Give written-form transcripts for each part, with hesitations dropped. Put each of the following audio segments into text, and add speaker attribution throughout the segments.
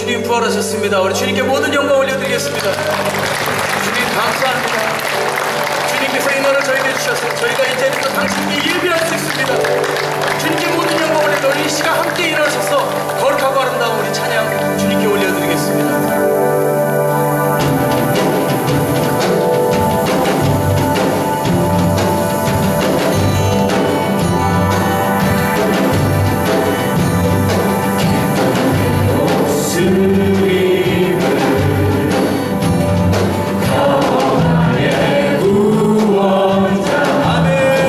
Speaker 1: 주님 부활하셨습니다. 우리 주님께 모든 영광 올려드리겠습니다. 주님 감사합니다. 주님께서 이 날을 저에게 주셔서 저희가 이제 또 당신께 예배할 수 있습니다. 주님께 모든 영광 올려드리고 우리 이 시간 함께 일어서서 거룩하고 아름다운 우리 찬양 주님께 올려드리겠습니다. 아멘.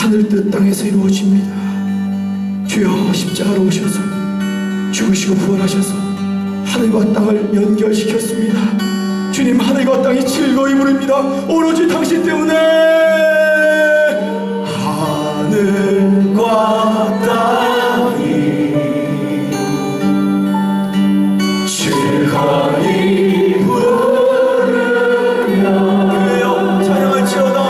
Speaker 1: 하늘 뜻 땅에서 이루어집니다. 주여, 십자가로 오셔서 죽으시고 부활하셔서 하늘과 땅을 연결시켰습니다. 주님, 하늘과 땅이 즐거이 부릅니다. 오로지 당신 때문에 하늘과 땅이 즐거이 부르며 그여 찬양할지어다.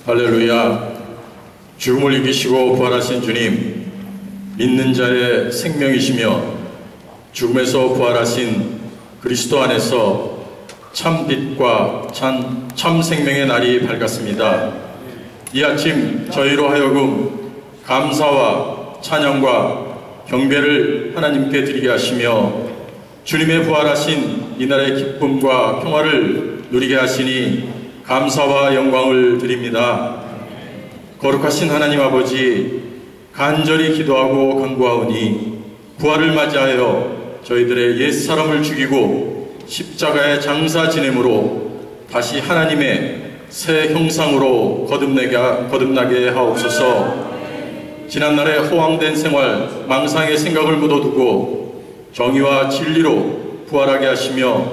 Speaker 2: 할렐루야. 죽음을 이기시고 부활하신 주님, 믿는 자의 생명이시며 죽음에서 부활하신 그리스도 안에서 참 빛과 참 생명의 날이 밝았습니다. 이 아침 저희로 하여금 감사와 찬양과 경배를 하나님께 드리게 하시며 주님의 부활하신 이날의 기쁨과 평화를 누리게 하시니 감사와 영광을 드립니다. 거룩하신 하나님 아버지, 간절히 기도하고 간구하오니 부활을 맞이하여 저희들의 옛사람을 죽이고 십자가의 장사 지냄으로 다시 하나님의 새 형상으로 거듭나게 하옵소서. 지난날의 허황된 생활, 망상의 생각을 묻어두고 정의와 진리로 부활하게 하시며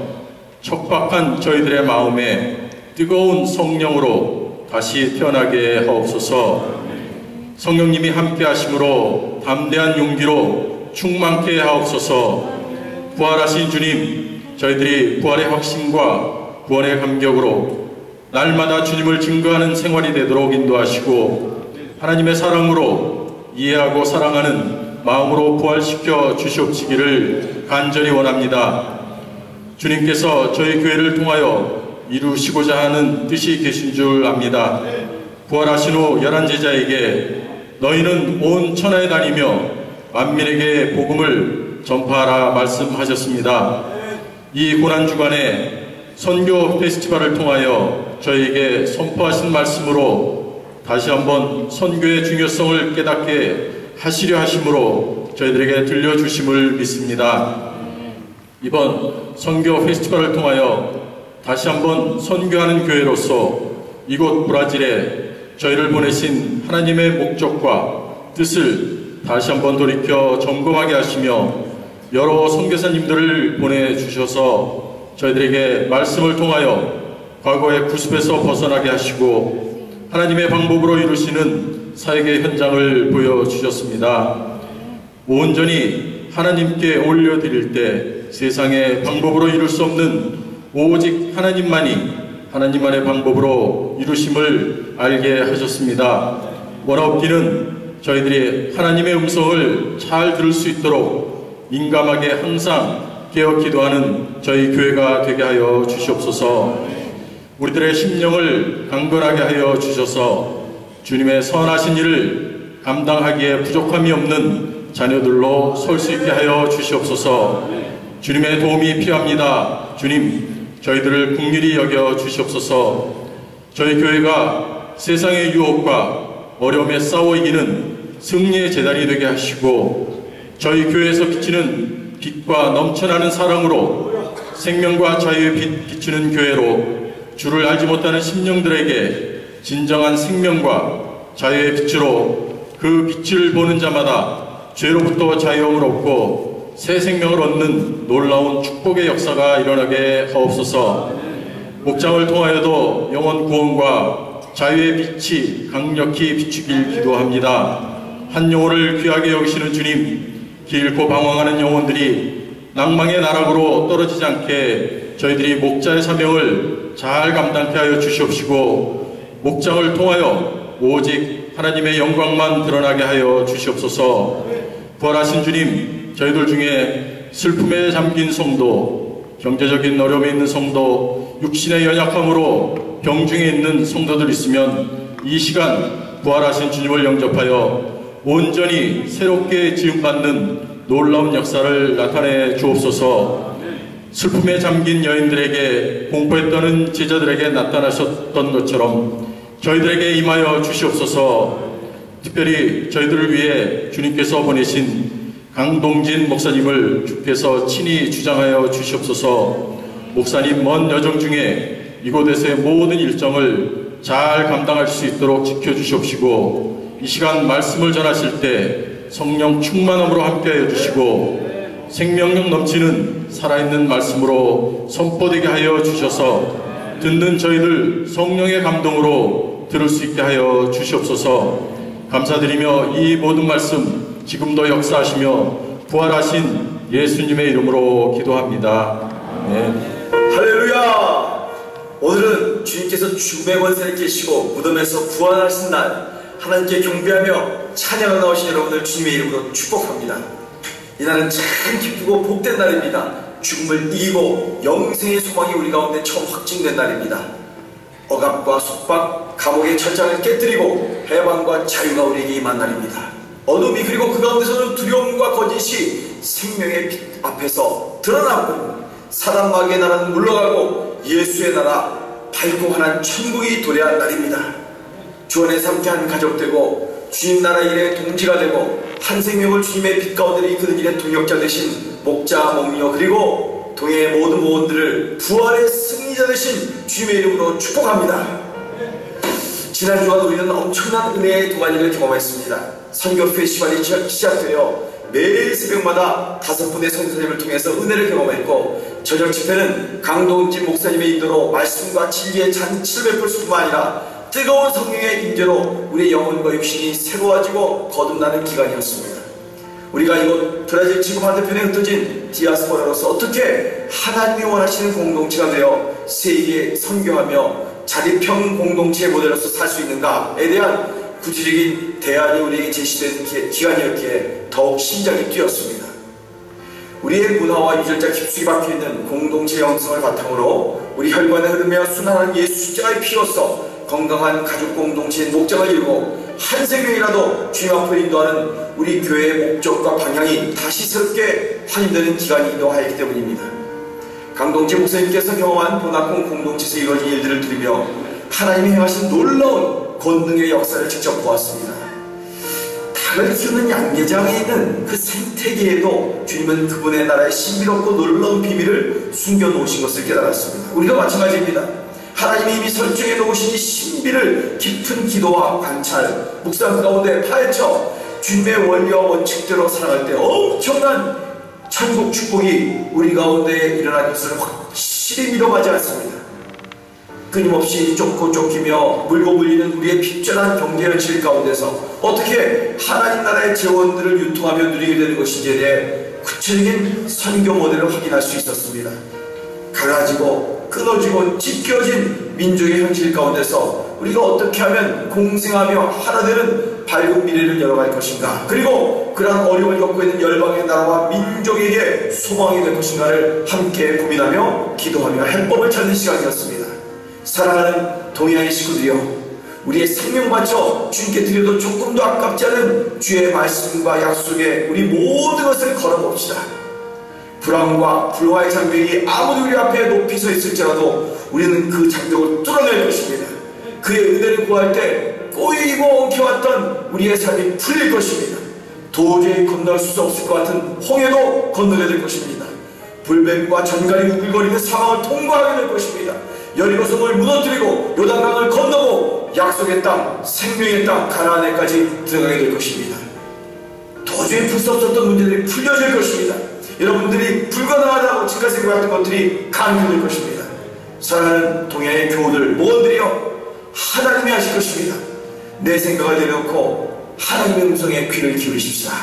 Speaker 2: 척박한 저희들의 마음에 뜨거운 성령으로 다시 태어나게 하옵소서. 성령님이 함께 하심으로 담대한 용기로 충만케 하옵소서. 부활하신 주님, 저희들이 부활의 확신과 구원의 감격으로 날마다 주님을 증거하는 생활이 되도록 인도하시고 하나님의 사랑으로 이해하고 사랑하는 마음으로 부활시켜 주시옵시기를 간절히 원합니다. 주님께서 저희 교회를 통하여 이루시고자 하는 뜻이 계신 줄 압니다. 부활하신 후 11제자에게 너희는 온 천하에 다니며 만민에게 복음을 전파하라 말씀하셨습니다. 이 고난주간에 선교 페스티벌을 통하여 저희에게 선포하신 말씀으로 다시 한번 선교의 중요성을 깨닫게 하시려 하심으로 저희들에게 들려주심을 믿습니다. 이번 선교 페스티벌을 통하여 다시 한번 선교하는 교회로서 이곳 브라질에 저희를 보내신 하나님의 목적과 뜻을 다시 한번 돌이켜 점검하게 하시며 여러 선교사님들을 보내주셔서 저희들에게 말씀을 통하여 과거의 구습에서 벗어나게 하시고 하나님의 방법으로 이루시는 사역의 현장을 보여주셨습니다. 온전히 하나님께 올려드릴 때 세상의 방법으로 이룰 수 없는 오직 하나님만이 하나님만의 방법으로 이루심을 알게 하셨습니다. 원하옵기는 저희들이 하나님의 음성을 잘 들을 수 있도록 민감하게 항상 깨어 기도하는 저희 교회가 되게 하여 주시옵소서. 우리들의 심령을 강건하게 하여 주셔서 주님의 선하신 일을 감당하기에 부족함이 없는 자녀들로 설 수 있게 하여 주시옵소서. 주님의 도움이 필요합니다. 주님, 저희들을 긍휼히 여겨 주시옵소서. 저희 교회가 세상의 유혹과 어려움에 싸워 이기는 승리의 제단이 되게 하시고 저희 교회에서 비치는 빛과 넘쳐나는 사랑으로 생명과 자유의 빛 비추는 교회로 주를 알지 못하는 심령들에게 진정한 생명과 자유의 빛으로 그 빛을 보는 자마다 죄로부터 자유함을 얻고 새 생명을 얻는 놀라운 축복의 역사가 일어나게 하옵소서. 목장을 통하여도 영혼 구원과 자유의 빛이 강력히 비추길 기도합니다. 한 영혼을 귀하게 여기시는 주님, 길고 방황하는 영혼들이 낭망의 나락으로 떨어지지 않게 저희들이 목자의 사명을 잘 감당케 하여 주시옵시고, 목장을 통하여 오직 하나님의 영광만 드러나게 하여 주시옵소서. 부활하신 주님, 저희들 중에 슬픔에 잠긴 성도, 경제적인 어려움에 있는 성도, 육신의 연약함으로 병중에 있는 성도들 있으면 이 시간 부활하신 주님을 영접하여 온전히 새롭게 지음받는 놀라운 역사를 나타내 주옵소서. 슬픔에 잠긴 여인들에게, 공포에 떠는 제자들에게 나타나셨던 것처럼 저희들에게 임하여 주시옵소서. 특별히 저희들을 위해 주님께서 보내신 강동진 목사님을 주께서 친히 주장하여 주시옵소서. 목사님 먼 여정 중에 이곳에서의 모든 일정을 잘 감당할 수 있도록 지켜주시옵시고, 이 시간 말씀을 전하실 때 성령 충만함으로 함께하여 주시고, 생명력 넘치는 살아있는 말씀으로 선포되게 하여 주셔서 듣는 저희들 성령의 감동으로 들을 수 있게 하여 주시옵소서. 감사드리며 이 모든 말씀 지금도 역사하시며 부활하신 예수님의 이름으로 기도합니다. 네.
Speaker 3: 할렐루야! 오늘은 주님께서 죽음의 권세를 깨시고 무덤에서 부활하신 날, 하나님께 경배하며 찬양을 나오신 여러분을 주님의 이름으로 축복합니다. 이 날은 참 기쁘고 복된 날입니다. 죽음을 이기고 영생의 소망이 우리 가운데 처음 확증된 날입니다. 억압과 속박, 감옥의 철장을 깨뜨리고 해방과 자유가 우리에게 임한 날입니다. 어둠이 그리고 그 가운데서는 두려움과 거짓이 생명의 빛 앞에서 드러나고, 사단 마귀의 나라는 물러가고 예수의 나라 밝고 환한 천국이 도래한 날입니다. 주 안에서 함께한 가족 되고 주님 나라 일에 동지가 되고 한 생명을 주님의 빛 가운데 이끄는 일의 동역자 되신 목자, 목녀, 그리고 동해의 모든 모원들을 부활의 승리자 되신 주님의 이름으로 축복합니다. 지난 주간 우리는 엄청난 은혜의 두 가지를 경험했습니다. 선교 페스티벌이 시작되어 매일 새벽마다 5분의 선교사님을 통해서 은혜를 경험했고, 저녁 집회는 강동진 목사님의 인도로 말씀과 진리의 잔치를 베풀 뿐만 아니라 뜨거운 성령의 임재로 우리의 영혼과 육신이 새로워지고 거듭나는 기간이었습니다. 우리가 이곳 브라질 지구 반대편에 흩어진 디아스포라로서 어떻게 하나님이 원하시는 공동체가 되어 세계에 선교하며 자립형 공동체의 모델로서 살 수 있는가에 대한 구체적인 대안이 우리에게 제시된 기간이었기에 더욱 심장이 뛰었습니다. 우리의 문화와 유전자 깊숙이 박혀있는 공동체 영성을 바탕으로 우리 혈관에 흐르며 순환한 예수 십자가의 피로써 건강한 가족 공동체인 목장을 이루고 한 생명이라도 주님 앞으로 인도하는 우리 교회의 목적과 방향이 다시 새롭게 환인되는 기간이기도 하였기 때문입니다. 강동진 목사님께서 경험한 보나콘 공동체에서 이루어진 일들을 들으며 하나님이 행하신 놀라운 권능의 역사를 직접 보았습니다. 닭을 키우는 양계장에 있는 그 생태계에도 주님은 그분의 나라의 신비롭고 놀라운 비밀을 숨겨놓으신 것을 깨달았습니다. 우리가 마찬가지입니다. 하나님이 이미 설정해 놓으신 이 신비를 깊은 기도와 관찰, 묵상 가운데 파헤쳐 주님의 원리와 원칙대로 살아갈 때 엄청난 천국 축복이 우리 가운데 일어날 것을 확실히 믿어가지 않습니다. 끊임없이 쫓고 쫓기며 물고 물리는 우리의 핍절한 경제 현실 가운데서 어떻게 하나님 나라의 재원들을 유통하며 누리게 되는 것인지에 대해 구체적인 선교 모델을 확인할 수 있었습니다. 갈라지고 끊어지고 찢겨진 민족의 현실 가운데서 우리가 어떻게 하면 공생하며 하나 되는 밝은 미래를 열어갈 것인가, 그리고 그러한 어려움을 겪고 있는 열방의 나라와 민족에게 소망이 될 것인가를 함께 고민하며 기도하며 해법을 찾는 시간이었습니다. 사랑하는 동해안의 식구들이여, 우리의 생명 바쳐 주님께 드려도 조금도 아깝지 않은 주의 말씀과 약속에 우리 모든 것을 걸어봅시다. 불안과 불화의 장벽이 아무리 우리 앞에 높이 서 있을지라도 우리는 그 장벽을 뚫어낼 것입니다. 그의 은혜를 구할 때 꼬이고 엉켜왔던 우리의 삶이 풀릴 것입니다. 도저히 건널 수 없을 것 같은 홍해도 건너게 될 것입니다. 불뱀과 전갈이 우글거리는 상황을 통과하게 될 것입니다. 여리고성을 무너뜨리고 요단강을 건너고 약속의 땅, 생명의 땅 가나안에까지 들어가게 될 것입니다. 도저히 풀 수 없었던 문제들이 풀려질 것입니다. 여러분들이 불가능하다고 지금까지 생각했던 것들이 가능해질 것입니다. 사랑하는 동해의 교우들, 모원들이여, 하나님이 하실 것입니다. 내 생각을 내려놓고 하나님의 음성에 귀를 기울이십시다.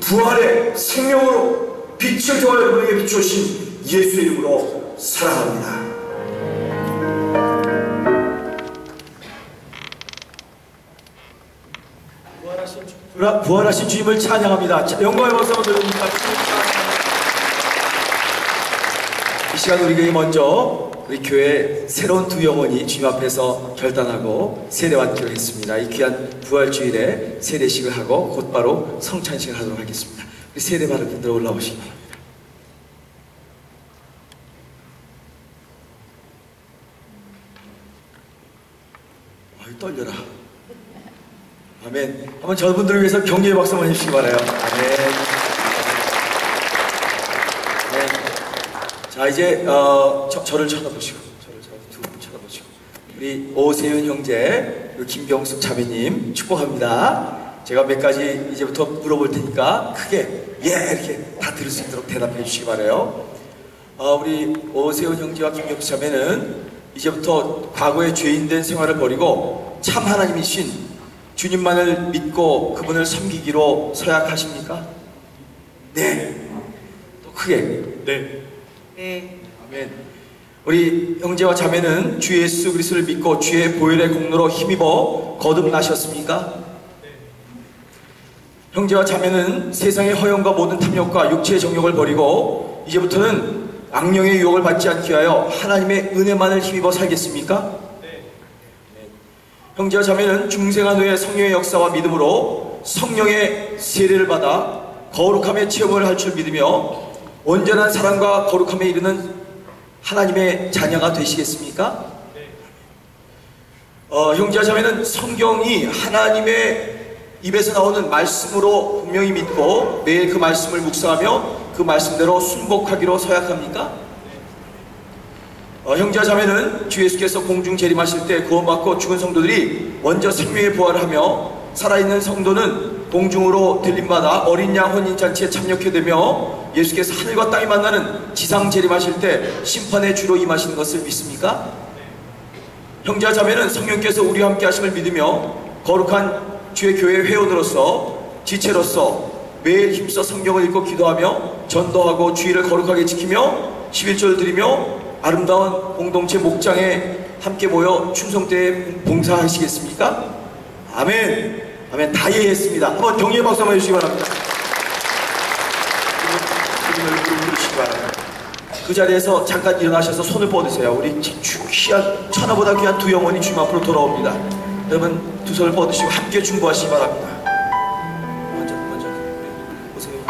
Speaker 3: 부활의 생명으로 빛을 통하여 여러분에게 비추신 예수의 이름으로 사랑합니다. 부활하신 주님을 찬양합니다. 영광의 박수 한번 드립니다. 이 시간 우리에게 먼저 우리 교회 새로운 두 영혼이 주님 앞에서 결단하고 세례받기로 했습니다. 이 귀한 부활주일에 세례식을 하고 곧바로 성찬식을 하도록 하겠습니다. 우리 세례받을 분들 올라오시기 바랍니다. 아유, 떨려라. 아멘. 한번 저분들을 위해서 격려의 박수 한번 해주시기 바라요. 아멘. 아멘. 자, 이제 저를 쳐다보시고, 두 분 쳐다보시고, 우리 오세윤 형제, 그리고 김경숙 자매님 축복합니다. 제가 몇 가지 이제부터 물어볼 테니까 크게 예 이렇게 다 들을 수 있도록 대답해 주시기 바라요. 우리 오세윤 형제와 김경숙 자매는 이제부터 과거의 죄인된 생활을 버리고 참 하나님이신 주님만을 믿고 그분을 섬기기로 서약하십니까? 네. 또 크게.
Speaker 1: 네.
Speaker 4: 네.
Speaker 3: 아멘. 우리 형제와 자매는 주 예수 그리스도를 믿고 주의 보혈의 공로로 힘입어 거듭나셨습니까? 네. 형제와 자매는 세상의 허영과 모든 탐욕과 육체의 정욕을 버리고 이제부터는 악령의 유혹을 받지 않기 위하여 하나님의 은혜만을 힘입어 살겠습니까? 형제와 자매는 중생한 후에 성령의 역사와 믿음으로 성령의 세례를 받아 거룩함의 체험을 할 줄 믿으며 온전한 사랑과 거룩함에 이르는 하나님의 자녀가 되시겠습니까? 형제와 자매는 성경이 하나님의 입에서 나오는 말씀으로 분명히 믿고 매일 그 말씀을 묵상하며 그 말씀대로 순복하기로 서약합니까? 형제와 자매는 주 예수께서 공중 재림하실 때 구원받고 죽은 성도들이 먼저 생명의 부활을 하며 살아있는 성도는 공중으로 들림받아 어린 양 혼인잔치에 참여하게 되며 예수께서 하늘과 땅이 만나는 지상 재림하실 때 심판의 주로 임하시는 것을 믿습니까? 형제와 자매는 성령께서 우리와 함께 하심을 믿으며 거룩한 주의 교회 회원으로서 지체로서 매일 힘써 성경을 읽고 기도하며 전도하고 주의를 거룩하게 지키며 11조를 드리며 아름다운 공동체 목장에 함께 모여 충성되에 봉사하시겠습니까? 아멘. 아멘. 다 예했습니다. 한번 격려의 박수 한번 해주시기 바랍니다. 그 자리에서 잠깐 일어나셔서 손을 뻗으세요. 우리 귀한 천하보다 귀한 두 영혼이 주님 앞으로 돌아옵니다. 여러분 두 손을 뻗으시고 함께 중보하시기 바랍니다. 먼저 보세요.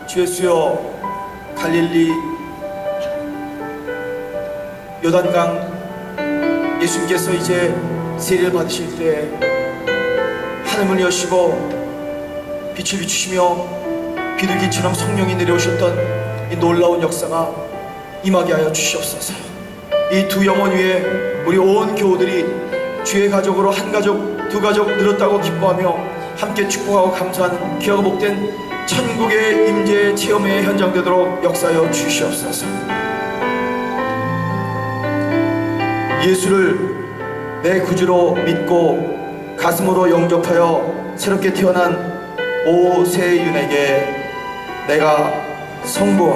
Speaker 3: 주 예수여, 갈릴리 요단강 예수님께서 이제 세례를 받으실 때 하늘문을 여시고 빛을 비추시며 비둘기처럼 성령이 내려오셨던 이 놀라운 역사가 임하게 하여 주시옵소서. 이 두 영혼 위에 우리 온 교우들이 주의 가족으로 한 가족, 두 가족 늘었다고 기뻐하며 함께 축복하고 감사하는 귀하고 복된 천국의 임재 체험의 현장 되도록 역사하여 주시옵소서. 예수를 내 구주로 믿고 가슴으로 영접하여 새롭게 태어난 오세윤에게 내가 성부와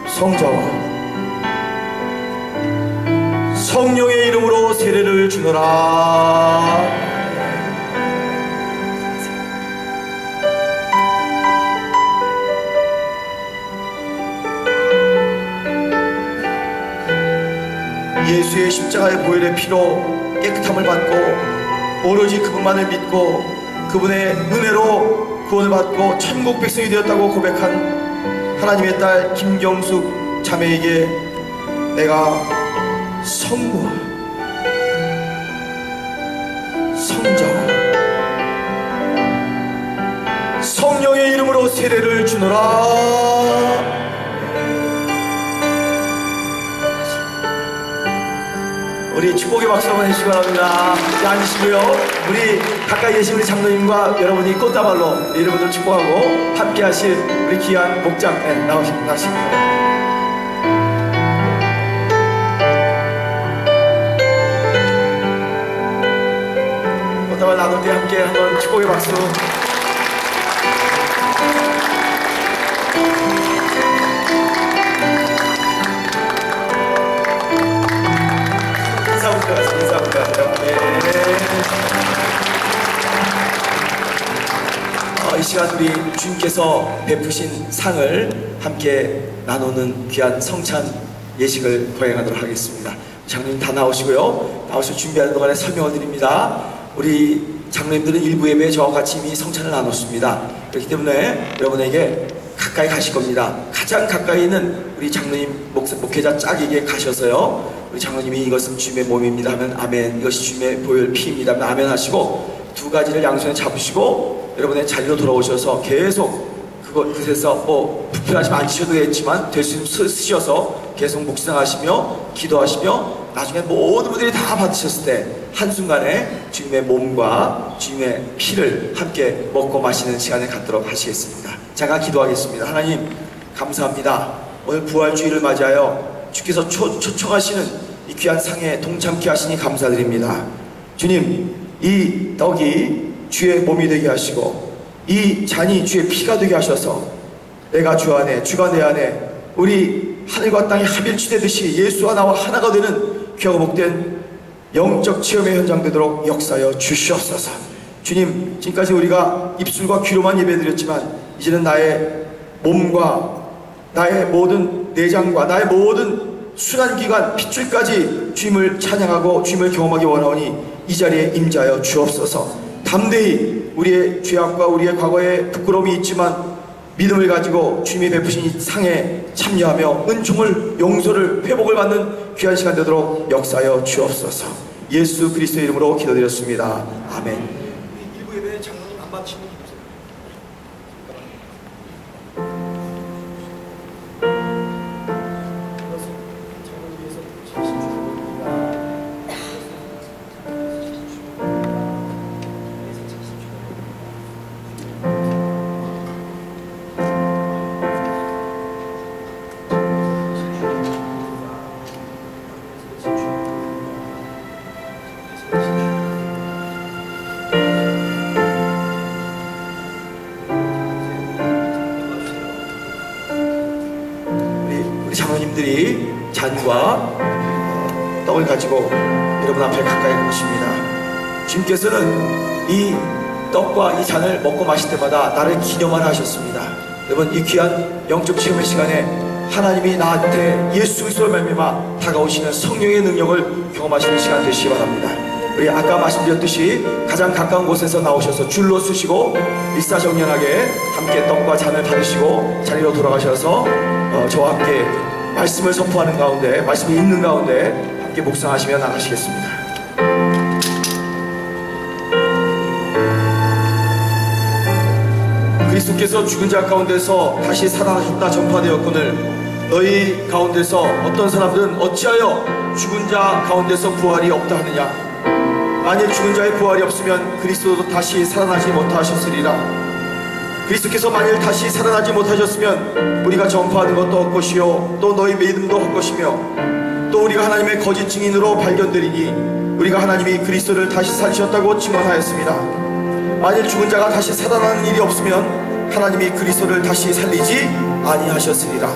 Speaker 3: 성자와 성령의 이름으로 세례를 주노라. 예수의 십자가의 보혈의 피로 깨끗함을 받고 오로지 그분만을 믿고 그분의 은혜로 구원을 받고 천국 백성이 되었다고 고백한 하나님의 딸 김경숙 자매에게 내가 성부와 성자와 성령의 이름으로 세례를 주노라. 우리 축복의 박수 한번 해주시기 바랍니다. 자, 앉으시고요. 우리 가까이 계신 우리 장로님과 여러분이 꽃다발로 여러분들 축복하고 함께 하실 우리 귀한 목장 나오십니다. 꽃다발 나눌 때 함께 한번 축복의 박수. 이 시간 우리 주님께서 베푸신 상을 함께 나누는 귀한 성찬 예식을 거행하도록 하겠습니다. 장로님 다 나오시고요. 나오셔서 준비하는 동안에 설명을 드립니다. 우리 장로님들은 일부 예배에 저와 같이 이미 성찬을 나눴습니다. 그렇기 때문에 여러분에게 가까이 가실 겁니다. 가장 가까이 있는 우리 장로님 목회자 짝에게 가셔서요, 우리 장로님이 이것은 주님의 몸입니다 하면 아멘, 이것이 주님의 보혈 피입니다 하면 아멘 하시고, 두 가지를 양손에 잡으시고 여러분의 자리로 돌아오셔서 계속 그곳에서 불편하시면 앉으셔도 되겠지만 될 수 있으면 쓰셔서 계속 묵상하시며 기도하시며 나중에 모든 분들이 다 받으셨을 때 한순간에 주님의 몸과 주님의 피를 함께 먹고 마시는 시간을 갖도록 하시겠습니다. 잠깐 기도하겠습니다. 하나님 감사합니다. 오늘 부활주의를 맞이하여 주께서 초청하시는 이 귀한 상에 동참케 하시니 감사드립니다. 주님, 이 떡이 주의 몸이 되게 하시고 이 잔이 주의 피가 되게 하셔서 내가 주 안에, 주가 내 안에 우리 하늘과 땅이 합일치되듯이 예수와 나와 하나가 되는 귀하고 복된 영적 체험의 현장 되도록 역사하여 주시옵소서. 주님, 지금까지 우리가 입술과 귀로만 예배드렸지만 이제는 나의 몸과 나의 모든 내장과 나의 모든 순환기관, 핏줄까지 주님을 찬양하고 주님을 경험하기 원하오니 이 자리에 임재하여 주옵소서. 담대히 우리의 죄악과 우리의 과거에 부끄러움이 있지만 믿음을 가지고 주님이 베푸신 이 상에 참여하며 은총을, 용서를, 회복을 받는 귀한 시간 되도록 역사하여 주옵소서. 예수 그리스도의 이름으로 기도드렸습니다. 아멘. 일부 예배 장로님 안 받으시는 분 주세요. 장로님들이 잔과 떡을 가지고 여러분 앞에 가까이 오십니다. 주님께서는 이 떡과 이 잔을 먹고 마실 때마다 나를 기념하라 하셨습니다. 여러분, 이 귀한 영적 체험의 시간에 하나님이 나한테 예수 그리스도로 말미암아 다가오시는 성령의 능력을 경험하시는 시간 되시기 바랍니다. 우리 아까 말씀드렸듯이 가장 가까운 곳에서 나오셔서 줄로 서시고 일사정연하게 함께 떡과 잔을 받으시고 자리로 돌아가셔서 저와 함께 말씀을 선포하는 가운데, 말씀이 있는 가운데 함께 묵상하시며 나가시겠습니다. 그리스도께서 죽은 자 가운데서 다시 살아나셨다 전파되었거늘 너희 가운데서 어떤 사람들은 어찌하여 죽은 자 가운데서 부활이 없다 하느냐. 만일 죽은 자의 부활이 없으면 그리스도도 다시 살아나지 못하셨으리라. 그리스도께서 만일 다시 살아나지 못하셨으면 우리가 전파하는 것도 헛것이요 또 너희 믿음도 헛것이며 또 우리가 하나님의 거짓 증인으로 발견되리니 우리가 하나님이 그리스도를 다시 살리셨다고 증언하였습니다. 만일 죽은 자가 다시 살아나는 일이 없으면 하나님이 그리스도를 다시 살리지 아니하셨으리라.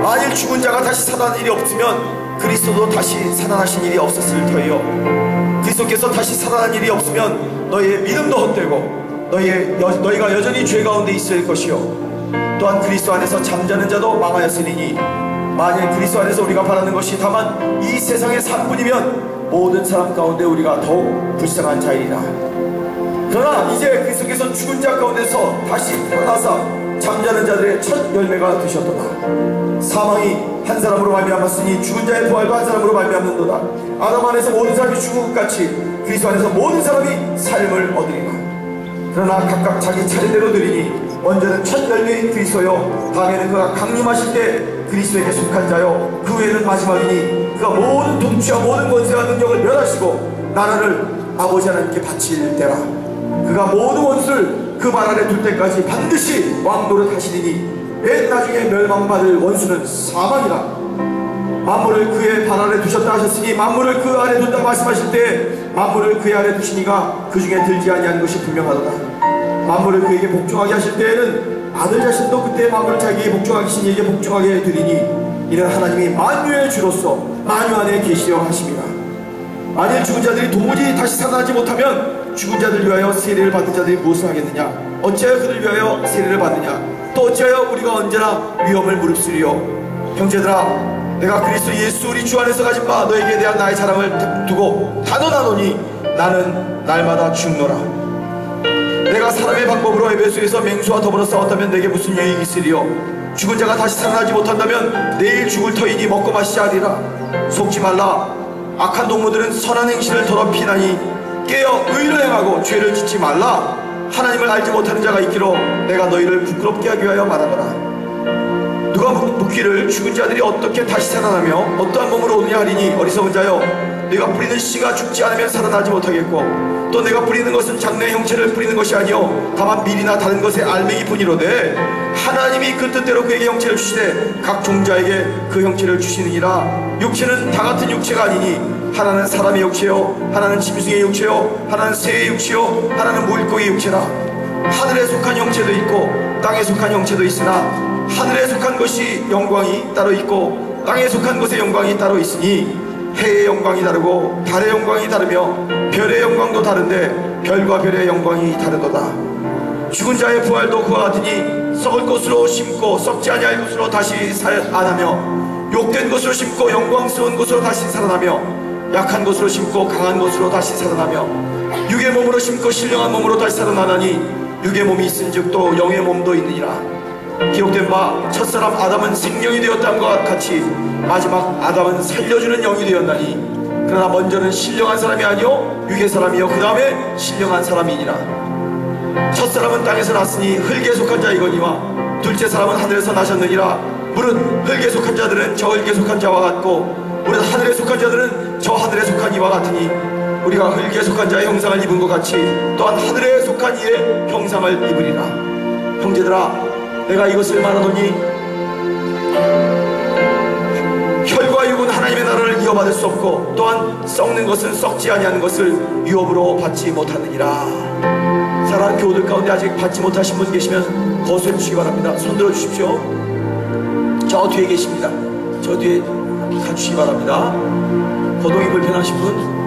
Speaker 3: 만일 죽은 자가 다시 살아나는 일이 없으면 그리스도도 다시 살아나신 일이 없었을 터이요 그리스도께서 다시 살아난 일이 없으면 너희의 믿음도 헛되고 너희가 여전히 죄 가운데 있을 것이요 또한 그리스도 안에서 잠자는 자도 망하였으리니 만일 그리스도 안에서 우리가 바라는 것이 다만 이 세상의 삶뿐이면 모든 사람 가운데 우리가 더욱 불쌍한 자이리라. 그러나 이제 그리스도께서 죽은 자 가운데서 다시 태어나사 잠자는 자들의 첫 열매가 되셨도다. 사망이 한 사람으로 말미암았으니 죽은 자의 부활도 한 사람으로 말미암는도다. 아담 안에서 모든 사람이 죽은 것 같이 그리스도 안에서 모든 사람이 삶을 얻으리라. 그러나 각각 자기 차례대로 드리니
Speaker 4: 먼저는 첫 열매인 그리스도요, 다음에는 그가 강림하실 때 그리스도에게 속한 자요, 그 후에는 마지막이니 그가 모든 통치와 모든 권세와 능력을 멸하시고 나라를 아버지 하나님께 바칠 때라. 그가 모든 원수를 그 발 아래 둘 때까지 반드시 왕노릇 하시리니 맨 나중에 멸망받을 원수는 사망이라. 만물을 그의 발 아래 두셨다 하셨으니 만물을 그 아래 둔다 말씀하실 때 만물을 그의 아래 두시니가 그 중에 들지 아니하는 것이 분명하도다. 만물을 그에게 복종하게 하실 때에는 아들 자신도 그때 만물을 자기에게 복종하게 하신 이에게 복종하게 되리니 이는 하나님이 만유의 주로서 만유 안에 계시려 하십니다. 만일 죽은 자들이 도무지 다시 살아나지 못하면 죽은 자들 위하여 세례를 받는 자들이 무엇을 하겠느냐? 어찌하여 그들 위하여 세례를 받느냐? 또 어찌하여 우리가 언제나 위험을 무릅쓰리요? 형제들아, 내가 그리스도 예수 우리 주 안에서 가진 바 너에게 대한 나의 자랑을 두고 단언하노니 나는 날마다 죽노라. 내가 사람의 방법으로 에베소에서 맹수와 더불어 싸웠다면 내게 무슨 유익이 있으리요? 죽은 자가 다시 살아나지 못한다면 내일 죽을 터이니 먹고 마시자 하리라. 속지 말라. 악한 동무들은 선한 행실을 더럽히나니 깨어 의를 행하고 죄를 짓지 말라. 하나님을 알지 못하는 자가 있기로 내가 너희를 부끄럽게 하기 위하여 말하노라. 누가 묻기를 죽은 자들이 어떻게 다시 살아나며 어떠한 몸으로 오느냐 하리니 어리석은 자여, 내가 뿌리는 씨가 죽지 않으면 살아나지 못하겠고 또 내가 뿌리는 것은 장래의 형체를 뿌리는 것이 아니요 다만 밀이나 다른 것의 알맹이 뿐이로되 하나님이 그 뜻대로 그에게 형체를 주시되 각 종자에게 그 형체를 주시느니라. 육체는 다 같은 육체가 아니니 하나는 사람의 육체요 하나는 짐승의 육체요 하나는 새의 육체요 하나는 물고기의 육체라. 하늘에 속한 형체도 있고 땅에 속한 형체도 있으나 하늘에 속한 것이 영광이 따로 있고 땅에 속한 것의 영광이 따로 있으니 해의 영광이 다르고 달의 영광이 다르며 별의 영광도 다른데 별과 별의 영광이 다르도다. 죽은 자의 부활도 그와 같으니 썩을 것으로 심고 썩지 아니할 것으로 다시 안하며 욕된 것으로 심고 영광스러운 것으로 다시 살아나며 약한 것으로 심고 강한 것으로 다시 살아나며 육의 몸으로 심고 신령한 몸으로 다시 살아나나니 육의 몸이 있은즉 또 영의 몸도 있느니라. 기록된 바 첫사람 아담은 생명이 되었다함과 같이 마지막 아담은 살려주는 영이 되었나니 그러나 먼저는 신령한 사람이 아니요 육의 사람이요 그 다음에 신령한 사람이니라. 첫사람은 땅에서 났으니 흙에 속한 자이거니와 둘째 사람은 하늘에서 나셨느니라. 무릇 흙에 속한 자들은 저 흙에 속한 자와 같고 무릇 하늘에 속한 자들은 저 하늘에 속한 이와 같으니 우리가 흙에 속한 자의 형상을 입은 것 같이 또한 하늘에 속한 이의 형상을 입으리라. 형제들아, 내가 이것을 말하노니 혈과 육은 하나님의 나라를 이어받을 수 없고 또한 썩는 것은 썩지 아니하는 것을 유업으로 받지 못하느니라. 사랑하는 교우들 가운데 아직 받지 못하신 분 계시면 거수해 주시기 바랍니다. 손 들어 주십시오. 저 뒤에 계십니다. 저 뒤에 가주시기 바랍니다. 거동이 불편하신 분,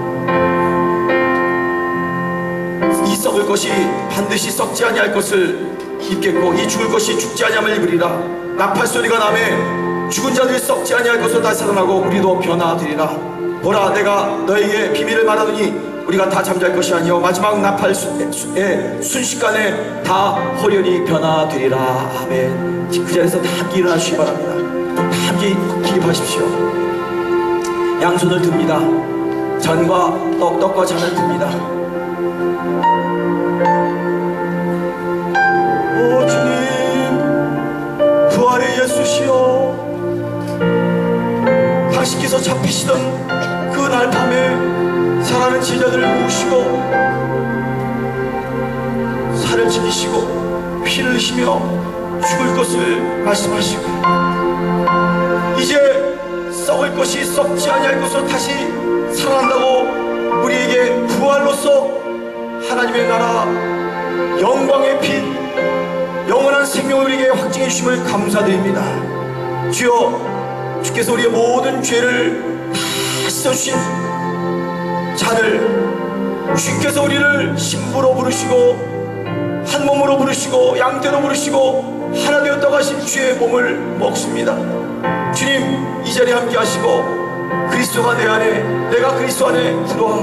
Speaker 4: 이 썩을 것이 반드시 썩지 아니할 것을 입겠고 이 죽을 것이 죽지 아니함을 입으리라. 나팔 소리가 나매 죽은 자들이 썩지 아니할 것으로 다시 살아나고 우리도 변화되리라. 보라, 내가 너에게 비밀을 말하노니 우리가 다 잠잘 것이 아니요 마지막 나팔 순식간에 다 호련히 변화되리라. 아멘. 그 자리에서 다 함께 일어나시기 바랍니다. 다 함께 기립하십시오. 양손을 듭니다. 잔과 떡과 잔을 듭니다. 오 주님, 부활의 예수시여, 당신께서 잡히시던 그 날 밤에 사랑하는 제자들을 모으시고 살을 지키시고 피를 흘리시며 죽을 것을 말씀하시고 이제 썩을 것이 썩지 아니할 것으로 다시 살아난다고 우리에게 부활로서 하나님의 나라 영광의 빛 영원한 생명을 우리에게 확증해 주심을 감사드립니다. 주여, 주께서 우리의 모든 죄를 다 씻어주신 잔을 주께서 우리를 신부로 부르시고 한 몸으로 부르시고 양떼로 부르시고 하나 되었다고 하신 주의 몸을 먹습니다. 주님, 이 자리에 함께 하시고 그리스도가 내 안에 내가 그리스도 안에 들어와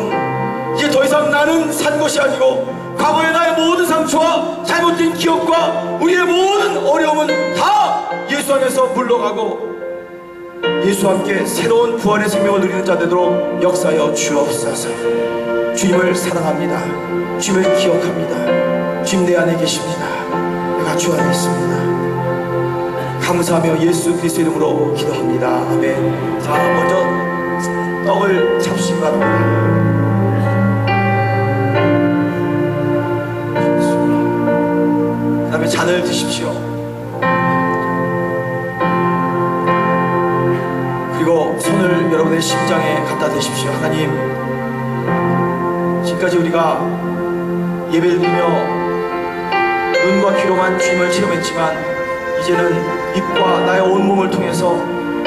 Speaker 4: 이제 더 이상 나는 산 것이 아니고 과거의 나의 모든 상처와 잘못된 기억과 우리의 모든 어려움은 다 예수 안에서 물러가고 예수와 함께 새로운 부활의 생명을 누리는 자 되도록 역사하여 주옵소서. 주님을 사랑합니다. 주님을 기억합니다. 주님 내 안에 계십니다. 내가 주 안에 있습니다. 감사하며 예수 그리스도 이름으로 기도합니다. 아멘. 자, 먼저 떡을 잡수시기 바랍니다. 그 다음에 잔을 드십시오. 그리고 손을 여러분의 심장에 갖다 대십시오. 하나님, 지금까지 우리가 예배를 드리며 눈과 귀로만 주님을 체험했지만 이제는 입과 나의 온몸을 통해서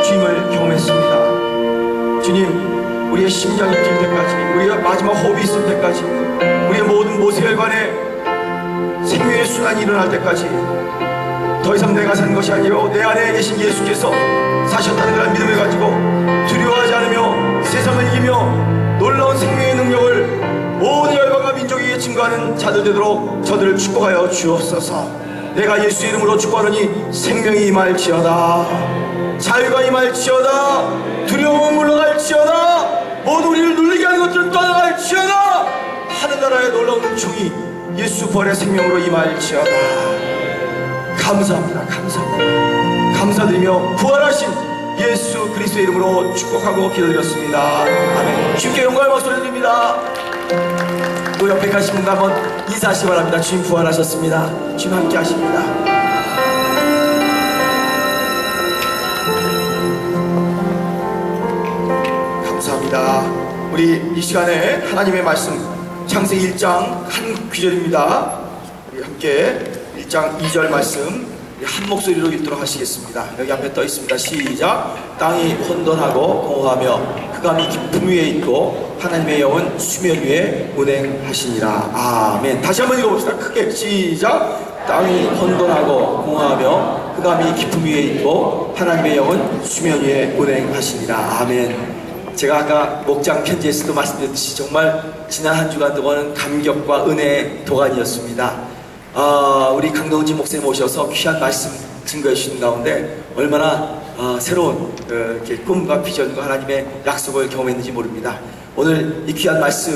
Speaker 4: 주님을 경험했습니다. 주님, 우리의 심장이 뛸 때까지, 우리가 마지막 호흡이 있을 때까지, 우리의 모든 모세혈관에 생명의 순환이 일어날 때까지 더 이상 내가 사는 것이 아니요 내 안에 계신 예수께서 사셨다는 그런 믿음을 가지고 두려워하지 않으며 세상을 이기며 놀라운 생명의 능력을 모든 열방과 민족에게 증거하는 자들 되도록 저들을 축복하여 주옵소서. 내가 예수의 이름으로 축복하노니 생명이 임할지어다, 자유가 임할지어다, 두려움은 물러갈지어다, 모두 우리를 눌리게 하는 것들은 떠나갈지어다, 하늘나라의 놀라운 은총이 예수 부활의 생명으로 임할지어다. 감사합니다. 감사합니다. 감사드리며 부활하신 예수 그리스도의 이름으로 축복하고 기도드렸습니다. 아멘. 주님께 영광을 박수를 드립니다. 또 옆에 가신 분과 한번 인사하시기 바랍니다. 주님 부활하셨습니다. 주님 함께 하십니다. 감사합니다. 우리 이 시간에 하나님의 말씀 창세기 1장 한 구절입니다. 우리 함께 1장 2절 말씀 한 목소리로 읽도록 하시겠습니다. 여기 앞에 떠 있습니다. 시작. 땅이 혼돈하고 공허하며 흑암이 깊음 위에 있고 하나님의 영은 수면 위에 운행하시니라. 아멘. 다시 한번 읽어봅시다. 크게 시작. 땅이 혼돈하고 공허하며 흑암이 깊음 위에 있고 하나님의 영은 수면 위에 운행하시니라. 아멘. 제가 아까 목장 편지에서도 말씀드렸듯이 정말 지난 한 주간 동안은 감격과 은혜의 도가니였습니다. 우리 강동진 목사님 오셔서 귀한 말씀 증거해 주신 가운데 얼마나 새로운 이렇게 꿈과 비전과 하나님의 약속을 경험했는지 모릅니다. 오늘 이 귀한 말씀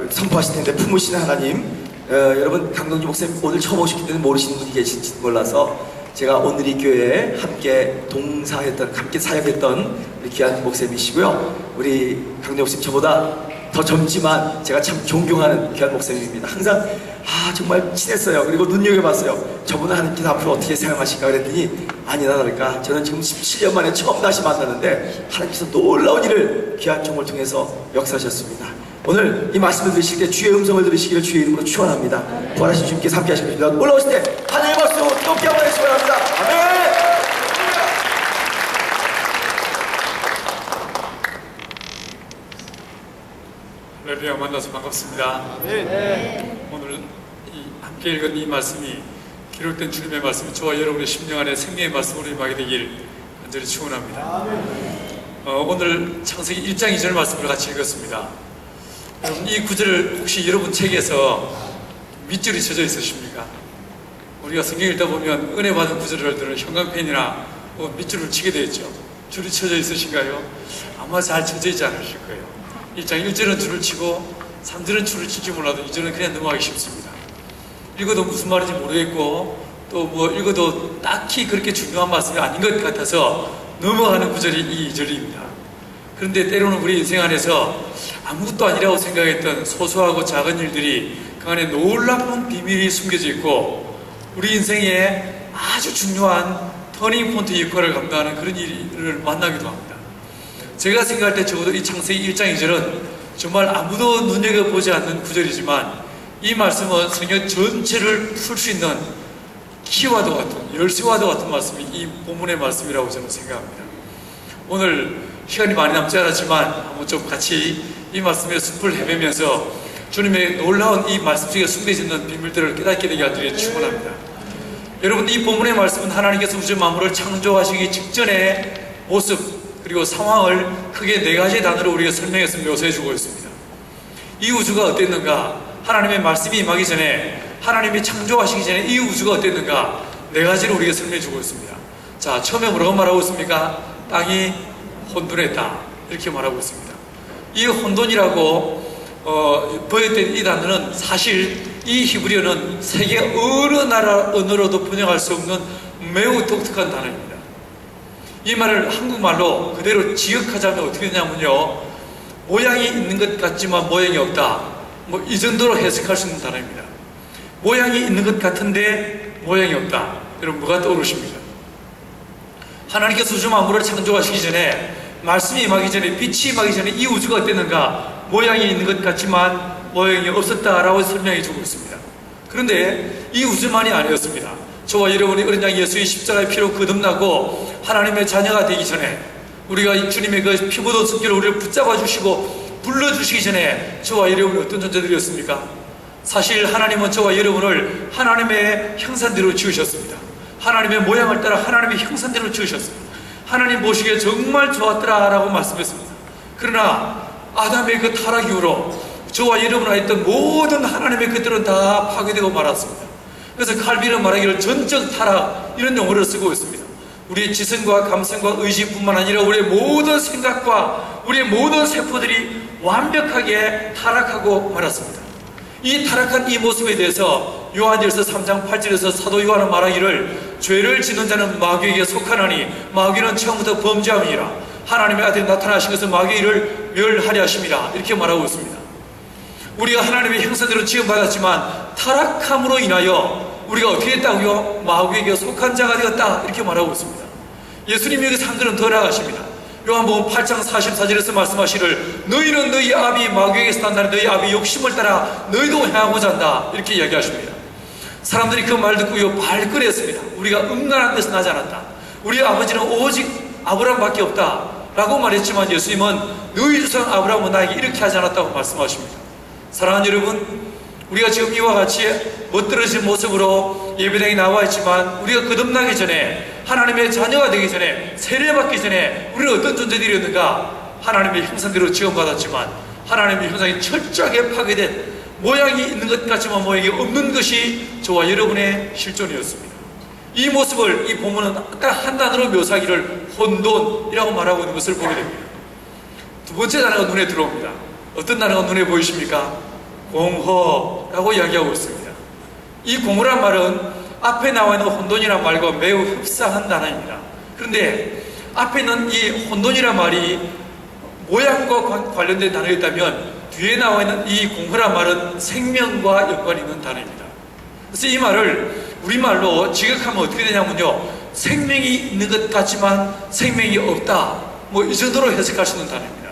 Speaker 4: 선포하실 텐데 품으시는 하나님, 여러분 강동진 목사님 오늘 처음 오셨기 때문에 모르시는 분이 계실지 몰라서 제가 오늘 이 교회에 함께 동사했던, 함께 사역했던 우리 귀한 목사님이시고요. 우리 강동진 목사님 저보다 더 젊지만 제가 참 존경하는 귀한 목사님입니다. 항상 정말 친했어요. 그리고 눈여겨봤어요. 저분은 하나님께서 앞으로 어떻게 사용하실까 그랬더니 아니나 다를까 저는 지금 17년 만에 처음 다시 만나는데 하나님께서 놀라운 일을 귀한 종을 통해서 역사하셨습니다. 오늘 이 말씀을 들으실 때 주의 음성을 들으시기를 주의 이름으로 축원합니다. 부활하신 주님께서 함께 하실 것입니다. 올라오실 때 하늘의 박수 높게 한번 해주시기 바랍니다. 아멘.
Speaker 5: 할렐루야, 만나서 반갑습니다. 오늘 함께 읽은 이 말씀이 기록된 주님의 말씀이 저와 여러분의 심령 안에 생명의 말씀으로 임하게 되길 간절히 축원합니다. 오늘 창세기 1장 2절 말씀을 같이 읽었습니다. 여러분, 이 구절을 혹시 여러분 책에서 밑줄이 쳐져 있으십니까? 우리가 성경 읽다 보면 은혜 받은 구절을 들은 형광펜이나 밑줄을 치게 되어 있죠. 줄이 쳐져 있으신가요? 아마 잘 쳐져 있지 않으실 거예요. 1장 1절은 줄을 치고 3절은 줄을 칠지 몰라도 2절은 그냥 넘어가기 쉽습니다. 읽어도 무슨 말인지 모르겠고 또 뭐 읽어도 딱히 그렇게 중요한 말씀이 아닌 것 같아서 넘어가는 구절이 이 2절입니다. 그런데 때로는 우리 인생 안에서 아무것도 아니라고 생각했던 소소하고 작은 일들이 그 안에 놀라운 비밀이 숨겨져 있고 우리 인생에 아주 중요한 터닝 포인트 역할을 감당하는 그런 일을 만나기도 합니다. 제가 생각할 때 적어도 이 창세기 1장 2절은 정말 아무도 눈여겨보지 않는 구절이지만 이 말씀은 성경 전체를 풀 수 있는 키와도 같은, 열쇠와도 같은 말씀이 이 본문의 말씀이라고 저는 생각합니다. 오늘 시간이 많이 남지 않았지만 한번 좀 같이 이 말씀의 숲을 헤매면서 주님의 놀라운 이 말씀 속에 숨겨져 있는 비밀들을 깨닫게 되게 하기를 축원합니다. 여러분, 이 본문의 말씀은 하나님께서 우주 만물을 창조하시기 직전의 모습 그리고 상황을 크게 4가지 단어로 우리가 설명해서 묘사해주고 있습니다. 이 우주가 어땠는가? 하나님의 말씀이 임하기 전에, 하나님이 창조하시기 전에 이 우주가 어땠는가? 4가지로 우리가 설명해주고 있습니다. 자, 처음에 뭐라고 말하고 있습니까? 땅이 혼돈했다, 이렇게 말하고 있습니다. 이 혼돈이라고 보였던 이 단어는 사실 이 히브리어는 세계 어느 나라 언어로도 번역할 수 없는 매우 독특한 단어입니다. 이 말을 한국말로 그대로 지역하자면 어떻게 되냐면요, 모양이 있는 것 같지만 모양이 없다, 뭐 이 정도로 해석할 수 있는 단어입니다. 모양이 있는 것 같은데 모양이 없다. 여러분, 뭐가 떠오르십니까? 하나님께서 우주 만물을 창조하시기 전에, 말씀이 임하기 전에, 빛이 임하기 전에 이 우주가 어땠는가? 모양이 있는 것 같지만 모양이 없었다라고 설명해 주고 있습니다. 그런데 이 우주만이 아니었습니다. 저와 여러분이 어린 양 예수의 십자가의 피로 거듭나고 하나님의 자녀가 되기 전에, 우리가 주님의 그 피보도 손길로 우리를 붙잡아 주시고 불러주시기 전에 저와 여러분이 어떤 존재들이었습니까? 사실 하나님은 저와 여러분을 하나님의 형상대로 지으셨습니다. 하나님의 모양을 따라 하나님의 형상대로 지으셨습니다. 하나님 보시기에 정말 좋았더라라고 말씀했습니다. 그러나 아담의 그 타락 이후로 저와 여러분과 있던 모든 하나님의 것들은 다 파괴되고 말았습니다. 그래서 칼빈은 말하기를 전적 타락, 이런 용어를 쓰고 있습니다. 우리의 지성과 감성과 의지뿐만 아니라 우리의 모든 생각과 우리의 모든 세포들이 완벽하게 타락하고 말았습니다. 이 타락한 이 모습에 대해서 요한일서 3장 8절에서 사도 요한은 말하기를, 죄를 짓는 자는 마귀에게 속하나니 마귀는 처음부터 범죄함이라, 하나님의 아들이 나타나신 것은 마귀의 일을 멸하려 하심이라, 이렇게 말하고 있습니다. 우리가 하나님의 형상대로 지음받았지만 타락함으로 인하여 우리가 어떻게 됐다고요? 마귀에게 속한 자가 되었다, 이렇게 말하고 있습니다. 예수님이 여기서 한 걸음 더 나아가십니다. 요한복음 8장 44절에서 말씀하시를, 너희는 너희 아비 마귀에게서 난다는 너희 아비 욕심을 따라 너희도 향하고자 한다, 이렇게 이야기하십니다. 사람들이 그 말 듣고 발끈했습니다. 우리가 음란한 데서 나지 않았다, 우리 아버지는 오직 아브라함밖에 없다 라고 말했지만, 예수님은 너희 조상 아브라함은 나에게 이렇게 하지 않았다고 말씀하십니다. 사랑하는 여러분, 우리가 지금 이와 같이 멋들어진 모습으로 예배당에 나와 있지만, 우리가 거듭나기 전에, 하나님의 자녀가 되기 전에, 세례받기 전에 우리는 어떤 존재들이었는가? 하나님의 형상대로 지원받았지만 하나님의 형상이 철저하게 파괴된, 모양이 있는 것 같지만 모양이 없는 것이 저와 여러분의 실존이었습니다. 이 모습을 이 본문은 딱 한 단어로 묘사하기를 혼돈이라고 말하고 있는 것을 보게 됩니다. 두 번째 단어가 눈에 들어옵니다. 어떤 단어가 눈에 보이십니까? 공허라고 이야기하고 있습니다. 이 공허란 말은 앞에 나와 있는 혼돈이란 말과 매우 흡사한 단어입니다. 그런데 앞에 있는 이 혼돈이란 말이 모양과 관련된 단어였다면, 뒤에 나와 있는 이 공허란 말은 생명과 연관이 있는 단어입니다. 그래서 이 말을 우리말로 직역하면 어떻게 되냐면요, 생명이 있는 것 같지만 생명이 없다, 뭐 이 정도로 해석할 수 있는 단어입니다.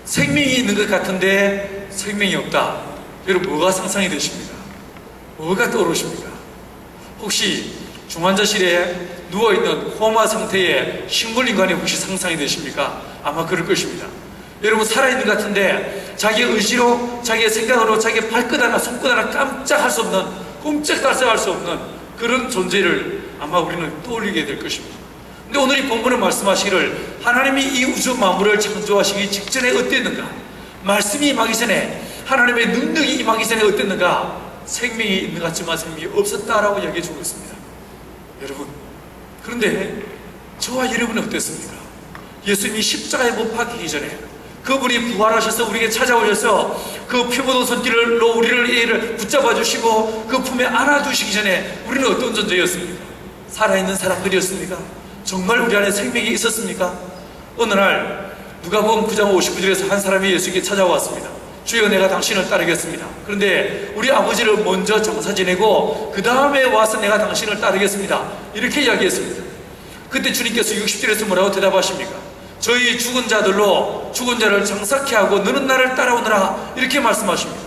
Speaker 5: 생명이 있는 것 같은데 생명이 없다. 여러분, 뭐가 상상이 되십니까? 뭐가 떠오르십니까? 혹시 중환자실에 누워있는 코마 상태의 식물인간이 혹시 상상이 되십니까? 아마 그럴 것입니다. 여러분, 살아있는 것 같은데 자기의 의지로, 자기의 생각으로, 자기의 발끝 하나, 손끝 하나 깜짝 할 수 없는, 꼼짝달싹할 수 없는 그런 존재를 아마 우리는 떠올리게 될 것입니다. 근데 오늘 이 본문은 말씀하시기를, 하나님이 이 우주 만물을 창조하시기 직전에 어땠는가? 말씀이 임하기 전에, 하나님의 능력이 임하기 전에 어땠는가? 생명이 있는 것 같지만 생명이 없었다라고 이야기해 주고 있습니다. 여러분, 그런데 저와 여러분은 어땠습니까? 예수님이 십자가에 못 박히기 전에, 그분이 부활하셔서 우리에게 찾아오셔서 그 피보도 손길로 우리를 붙잡아 주시고 그 품에 안아주시기 전에 우리는 어떤 존재였습니까? 살아있는 사람들이었습니까? 정말 우리 안에 생명이 있었습니까? 어느 날 누가복음 9장 59절에서 한 사람이 예수에게 찾아왔습니다. 주여, 내가 당신을 따르겠습니다. 그런데 우리 아버지를 먼저 장사 지내고 그 다음에 와서 내가 당신을 따르겠습니다, 이렇게 이야기했습니다. 그때 주님께서 60절에서 뭐라고 대답하십니까? 저희 죽은 자들로 죽은 자를 장사케 하고 너는 나를 따라오너라, 이렇게 말씀하십니다.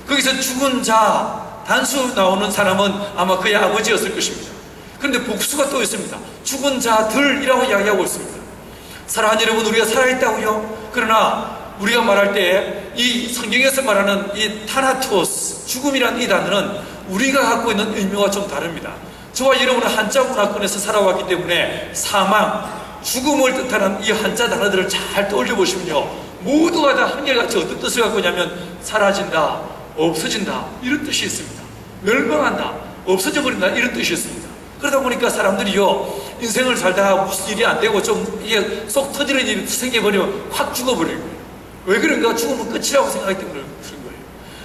Speaker 5: 거기서 죽은 자 단수 나오는 사람은 아마 그의 아버지였을 것입니다. 그런데 복수가 또 있습니다. 죽은 자들이라고 이야기하고 있습니다. 사랑하는 여러분, 우리가 살아있다고요? 그러나 우리가 말할 때 이 성경에서 말하는 이 타나토스, 죽음이라는 이 단어는 우리가 갖고 있는 의미와 좀 다릅니다. 저와 여러분은 한자 문화권에서 살아왔기 때문에 사망, 죽음을 뜻하는 이 한자 단어들을 잘 떠올려 보시면요, 모두가 다 한결같이 어떤 뜻을 갖고 있냐면 사라진다, 없어진다, 이런 뜻이 있습니다. 멸망한다, 없어져 버린다, 이런 뜻이 있습니다. 그러다 보니까 사람들이요, 인생을 살다가 무슨 일이 안 되고 좀 이게 쏙 터지는 일이 생겨버리면 확 죽어버리는 거예요. 왜 그런가? 죽으면 끝이라고 생각하기 때문에 그런 거예요.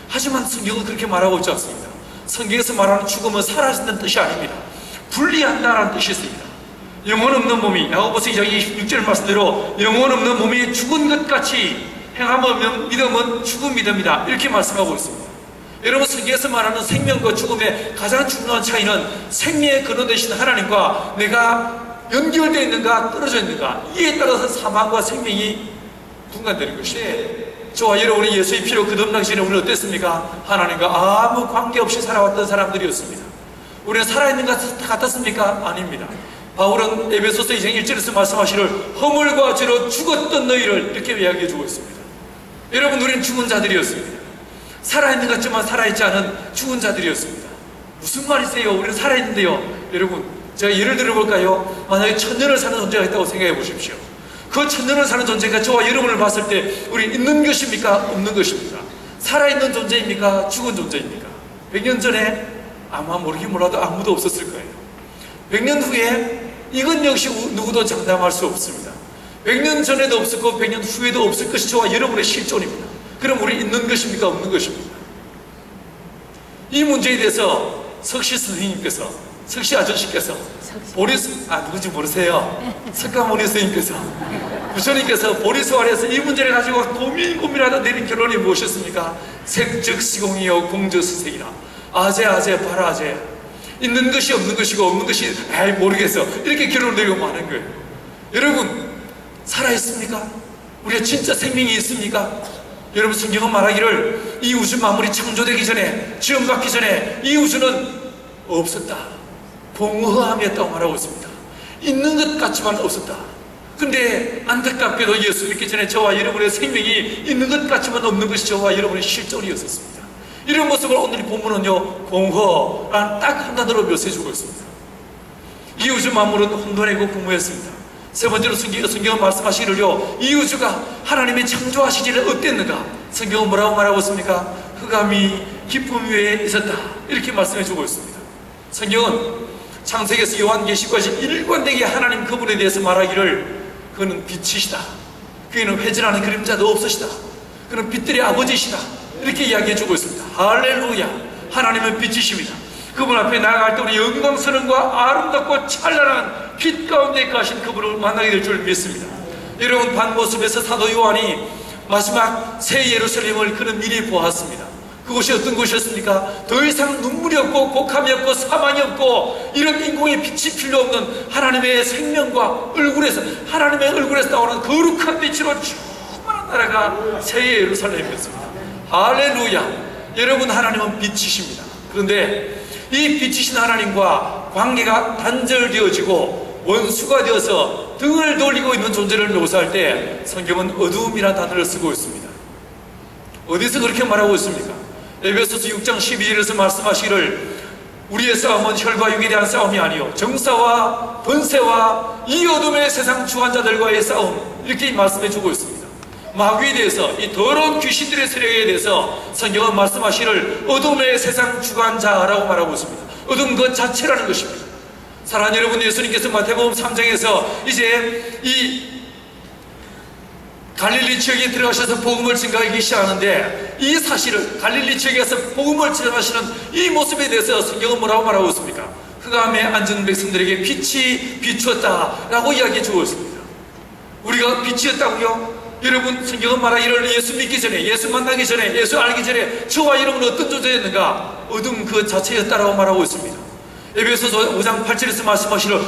Speaker 5: 하지만 성경은 그렇게 말하고 있지 않습니다. 성경에서 말하는 죽음은 사라진다는 뜻이 아닙니다. 분리한다는 뜻이 있습니다. 영혼 없는 몸이, 야고보서 2장 26절 말씀대로 영혼 없는 몸이 죽은 것 같이 행함 없는 믿음은 죽은 믿음이다, 이렇게 말씀하고 있습니다. 여러분, 성경에서 말하는 생명과 죽음의 가장 중요한 차이는 생명의 근원 되신 하나님과 내가 연결되어 있는가 떨어져 있는가, 이에 따라서 사망과 생명이 분간되는 것이에요. 저와 여러분이 예수의 피로 거듭나기 전에 우리는 어땠습니까? 하나님과 아무 관계없이 살아왔던 사람들이었습니다. 우리는 살아있는 것 같았습니까? 아닙니다. 바울은 에베소서 2장 1절에서 말씀하시를 허물과 죄로 죽었던 너희를 이렇게 이야기해 주고 있습니다. 여러분, 우리는 죽은 자들이었습니다. 살아있는 것 같지만 살아있지 않은 죽은 자들이었습니다. 무슨 말이세요? 우리는 살아있는데요. 여러분, 제가 예를 들어볼까요? 만약에 1000년을 사는 존재가 있다고 생각해 보십시오. 그 1000년을 사는 존재가 저와 여러분을 봤을 때 우리 있는 것입니까? 없는 것입니까? 살아있는 존재입니까? 죽은 존재입니까? 100년 전에 아마 모르긴 몰라도 아무도 없었을 거예요. 100년 후에 이건 역시 누구도 장담할 수 없습니다. 100년 전에도 없었고 100년 후에도 없을 것이 저와 여러분의 실존입니다. 그럼 우리 있는 것입니까? 없는 것입니까? 이 문제에 대해서 석시 선생님께서, 석시 아저씨께서, 보리스, 누군지 모르세요? 석가모니 선생님께서, 부처님께서 보리스활에서 이 문제를 가지고 고민하다 내린 결론이 무엇이었습니까? 색즉 시공이요 공저수색이라. 아재 바라아재. 있는 것이 없는 것이고 없는 것이 모르겠어, 이렇게 결론을 내리고 마는 거예요. 여러분, 살아있습니까? 우리가 진짜 생명이 있습니까? 여러분, 성경은 말하기를 이 우주 만물이 창조되기 전에, 지음받기 전에 이 우주는 없었다, 공허함이었다고 말하고 있습니다. 있는 것 같지만 없었다. 근데 안타깝게도 예수 믿기 전에 저와 여러분의 생명이 있는 것 같지만 없는 것이 저와 여러분의 실존이었었습니다. 이런 모습을 오늘 이 본문은요, 공허란 딱 한 단어로 묘사해주고 있습니다. 이 우주 만물은 혼돈이고 공허했습니다. 세 번째로 성경은 말씀하시기를요, 이 우주가 하나님의 창조하시기를 어땠는가? 성경은 뭐라고 말하고 있습니까? 흑암이 기쁨 위에 있었다, 이렇게 말씀해주고 있습니다. 성경은 창세기에서 요한계시까지 일관되게 하나님 그분에 대해서 말하기를 그는 빛이시다, 그는 회전하는 그림자도 없으시다, 그는 빛들의 아버지시다, 이렇게 이야기해주고 있습니다. 할렐루야! 하나님은 빛이십니다. 그분 앞에 나아갈 때 우리 영광스러움과 아름답고 찬란한 빛 가운데 가신 그분을 만나게 될 줄 믿습니다. 여러분, 반모습에서 사도 요한이 마지막 새 예루살렘을 그는 미리 보았습니다. 그곳이 어떤 곳이었습니까? 더 이상 눈물이 없고 곡함이 없고 사망이 없고 이런 인공의 빛이 필요 없는 하나님의 생명과 얼굴에서, 하나님의 얼굴에서 나오는 거룩한 빛으로 충만한 나라가 새 예루살렘이었습니다. 할렐루야! 여러분, 하나님은 빛이십니다. 그런데 이 빛이신 하나님과 관계가 단절되어지고 원수가 되어서 등을 돌리고 있는 존재를 묘사할 때 성경은 어두움이라는 단어를 쓰고 있습니다. 어디서 그렇게 말하고 있습니까? 에베소서 6장 12절에서 말씀하시기를 우리의 싸움은 혈과 육에 대한 싸움이 아니요 정사와 번세와 이 어둠의 세상 주관자들과의 싸움, 이렇게 말씀해 주고 있습니다. 마귀에 대해서, 이 더러운 귀신들의 세력에 대해서 성경은 말씀하시기를 어둠의 세상 주관자라고 말하고 있습니다. 어둠 그 자체라는 것입니다. 사랑하는 여러분, 예수님께서 마태복음 3장에서 이제 이 갈릴리 지역에 들어가셔서 복음을 증가하기 시작하는데, 이 사실을 갈릴리 지역에서 복음을 증가하시는 이 모습에 대해서 성경은 뭐라고 말하고 있습니까? 흑암에 앉은 백성들에게 빛이 비추었다라고 이야기해 주고 있습니다. 우리가 빛이었다고요? 여러분, 성경은 말하기를 예수 믿기 전에, 예수 만나기 전에, 예수 알기 전에 저와 여러분은 어떤 존재였는가? 어둠 그 자체였다라고 말하고 있습니다. 에베소서 5장 8절에서 말씀하시기를